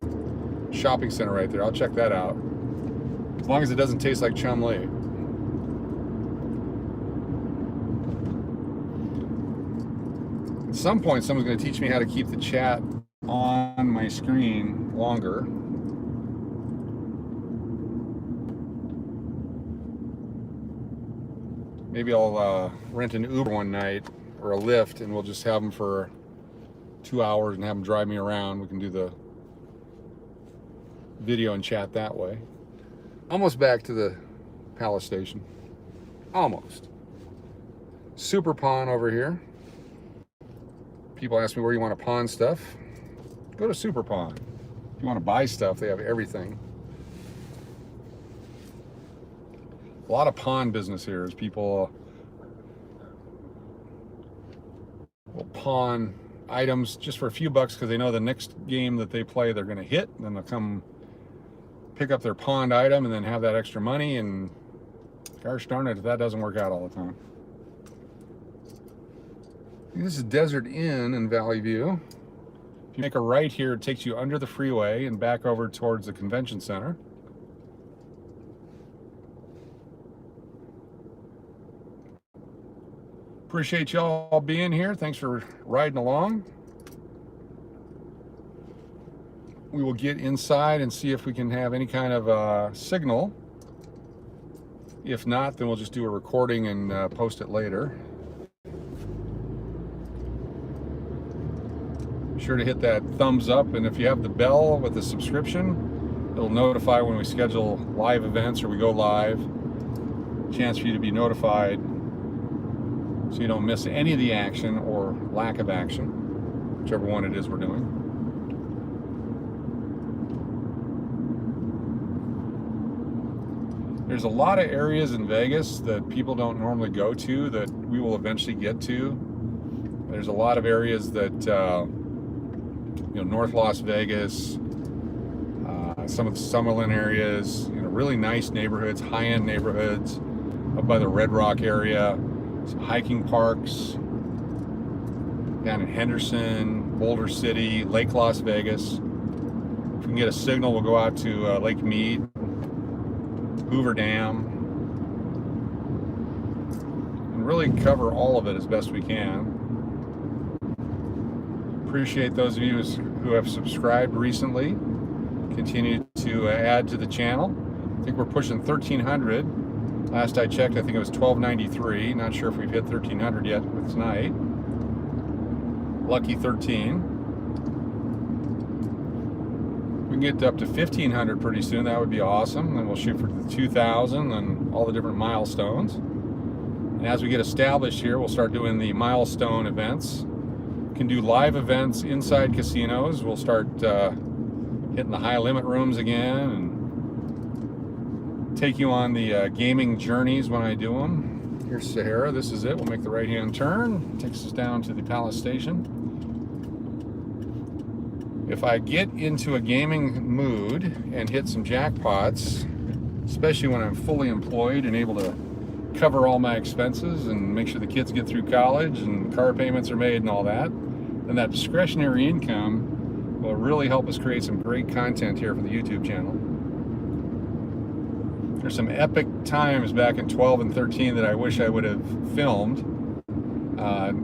shopping center right there. I'll check that out. As long as it doesn't taste like Chumlee. At some point, someone's going to teach me how to keep the chat on my screen longer. Maybe I'll rent an Uber one night or a Lyft, and we'll just have them for 2 hours and have them drive me around. We can do the video and chat that way. Almost back to the Palace Station. Almost. Super Pawn over here. People ask me where you want to pawn stuff. Go to Super Pawn. If you want to buy stuff, they have everything. A lot of pawn business here as people will pawn items just for a few bucks because they know the next game that they play they're going to hit, and then they'll come pick up their pawned item and then have that extra money, and gosh darn it if that doesn't work out all the time. This is Desert Inn in Valley View. If you make a right here, it takes you under the freeway and back over towards the convention center. Appreciate y'all being here. Thanks for riding along. We will get inside and see if we can have any kind of signal. If not, then we'll just do a recording and post it later. Be sure to hit that thumbs up, and if you have the bell with the subscription, it'll notify when we schedule live events or we go live. Chance for you to be notified so you don't miss any of the action or lack of action, whichever one it is we're doing. There's a lot of areas in Vegas that people don't normally go to that we will eventually get to. There's a lot of areas that, North Las Vegas, some of the Summerlin areas, really nice neighborhoods, high-end neighborhoods, up by the Red Rock area. Some hiking parks down in Henderson, Boulder City, Lake Las Vegas. If we can get a signal, we'll go out to Lake Mead, Hoover Dam, and really cover all of it as best we can. Appreciate those of you who have subscribed recently. Continue to add to the channel. I think we're pushing 1,300. Last I checked, I think it was $12.93. Not sure if we've hit 1,300 yet with tonight. Lucky 13. We can get up to 1,500 pretty soon. That would be awesome. Then we'll shoot for the 2,000 and all the different milestones. And as we get established here, we'll start doing the milestone events. We can do live events inside casinos. We'll start hitting the high limit rooms again and take you on the gaming journeys when I do them. Here's Sahara. This is it. We'll make the right-hand turn. Takes us down to the Palace Station. If I get into a gaming mood and hit some jackpots, especially when I'm fully employed and able to cover all my expenses and make sure the kids get through college and car payments are made and all that, then that discretionary income will really help us create some great content here for the YouTube channel. There's some epic times back in 12 and 13 that I wish I would have filmed.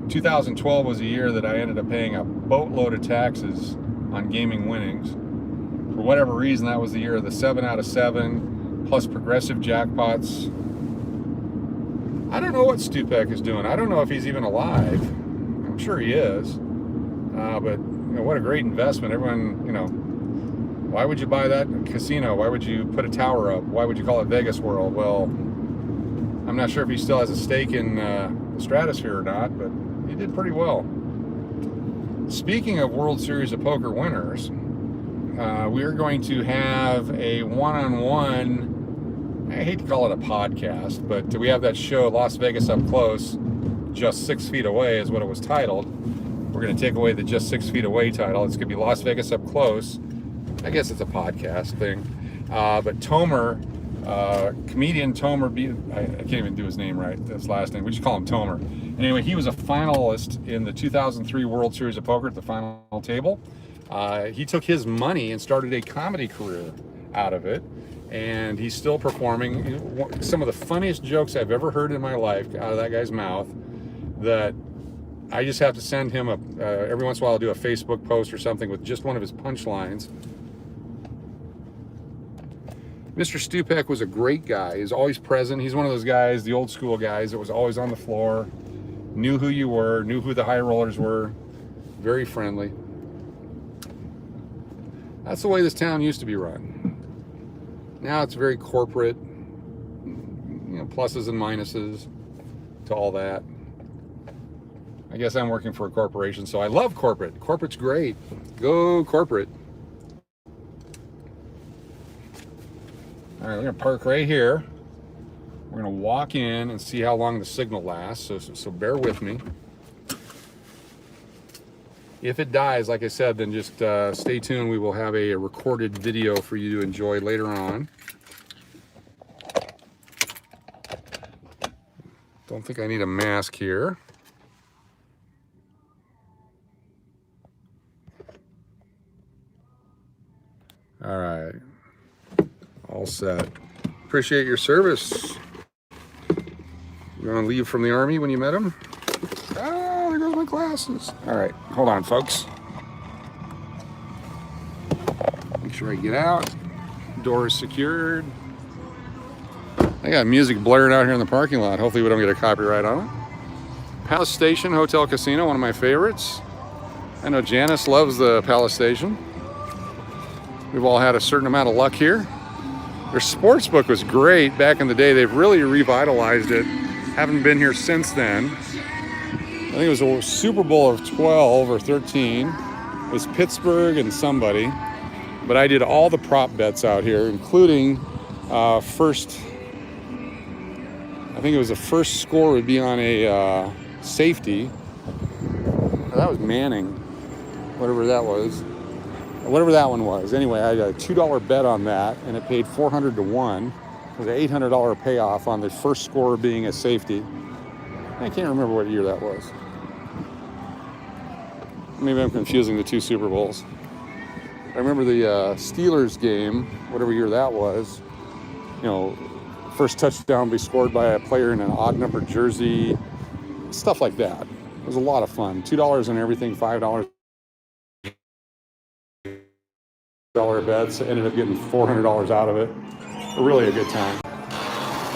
2012 was a year that I ended up paying a boatload of taxes on gaming winnings. For whatever reason, that was the year of the 7 out of 7 plus progressive jackpots. I don't know what Stupek is doing. I don't know if he's even alive. I'm sure he is. But you know, what a great investment. Everyone, you know, why would you buy that casino? Why would you put a tower up? Why would you call it Vegas World? Well, I'm not sure if he still has a stake in the stratosphere or not, but he did pretty well. Speaking of World Series of Poker winners, we are going to have a one-on-one, I hate to call it a podcast, but we have that show, Las Vegas Up Close, Just 6 Feet Away is what it was titled. We're going to take away the Just 6 Feet Away title. It's going to be Las Vegas Up Close. I guess it's a podcast thing. But Tomer, comedian Tomer, I can't even do his name right, his last name. We just call him Tomer. Anyway, he was a finalist in the 2003 World Series of Poker at the final table. He took his money and started a comedy career out of it. And he's still performing. Some of the funniest jokes I've ever heard in my life out of that guy's mouth, that I just have to send him every once in a while I'll do a Facebook post or something with just one of his punchlines. Mr. Stupek was a great guy. He's always present. He's one of those guys, the old school guys, that was always on the floor, knew who you were, knew who the high rollers were, very friendly. That's the way this town used to be run. Now it's very corporate, you know, pluses and minuses to all that. I guess I'm working for a corporation, so I love corporate. Corporate's great. Go corporate. All right, we're gonna park right here. We're gonna walk in and see how long the signal lasts, so bear with me. If it dies, like I said, then just stay tuned. We will have a recorded video for you to enjoy later on. Don't think I need a mask here. All right, all set. Appreciate your service. You want to leave from the Army when you met him? Oh, there goes my glasses. All right, hold on, folks. Make sure I get out. Door is secured. I got music blaring out here in the parking lot. Hopefully we don't get a copyright on it. Palace Station Hotel Casino, one of my favorites. I know Janice loves the Palace Station. We've all had a certain amount of luck here. Their sports book was great back in the day. They've really revitalized it. Haven't been here since then. I think it was a Super Bowl of 12 or 13. It was Pittsburgh and somebody. But I did all the prop bets out here, including first, I think it was the first score would be on a safety. That was Manning, whatever that was. Whatever that one was. Anyway, I had a $2 bet on that, and it paid 400 to 1. It was an $800 payoff on the first score being a safety. I can't remember what year that was. Maybe I'm confusing the two Super Bowls. I remember the Steelers game, whatever year that was. You know, first touchdown be scored by a player in an odd numbered jersey. Stuff like that. It was a lot of fun. $2 on everything, $5 bets. Ended up getting $400 out of it. Really a good time.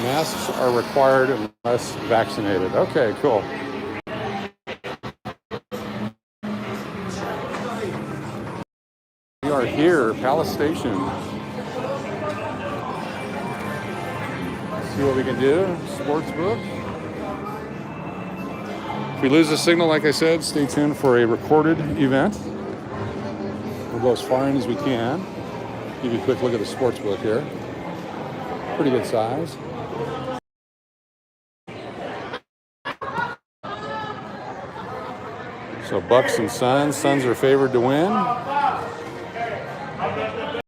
Masks are required unless vaccinated. Okay, cool. We are here, Palace Station. See what we can do. Sports book. If we lose the signal, like I said, stay tuned for a recorded event. We'll go as far in as we can. Give you a quick look at the sports book here. Pretty good size. So Bucks and Suns. Suns are favored to win.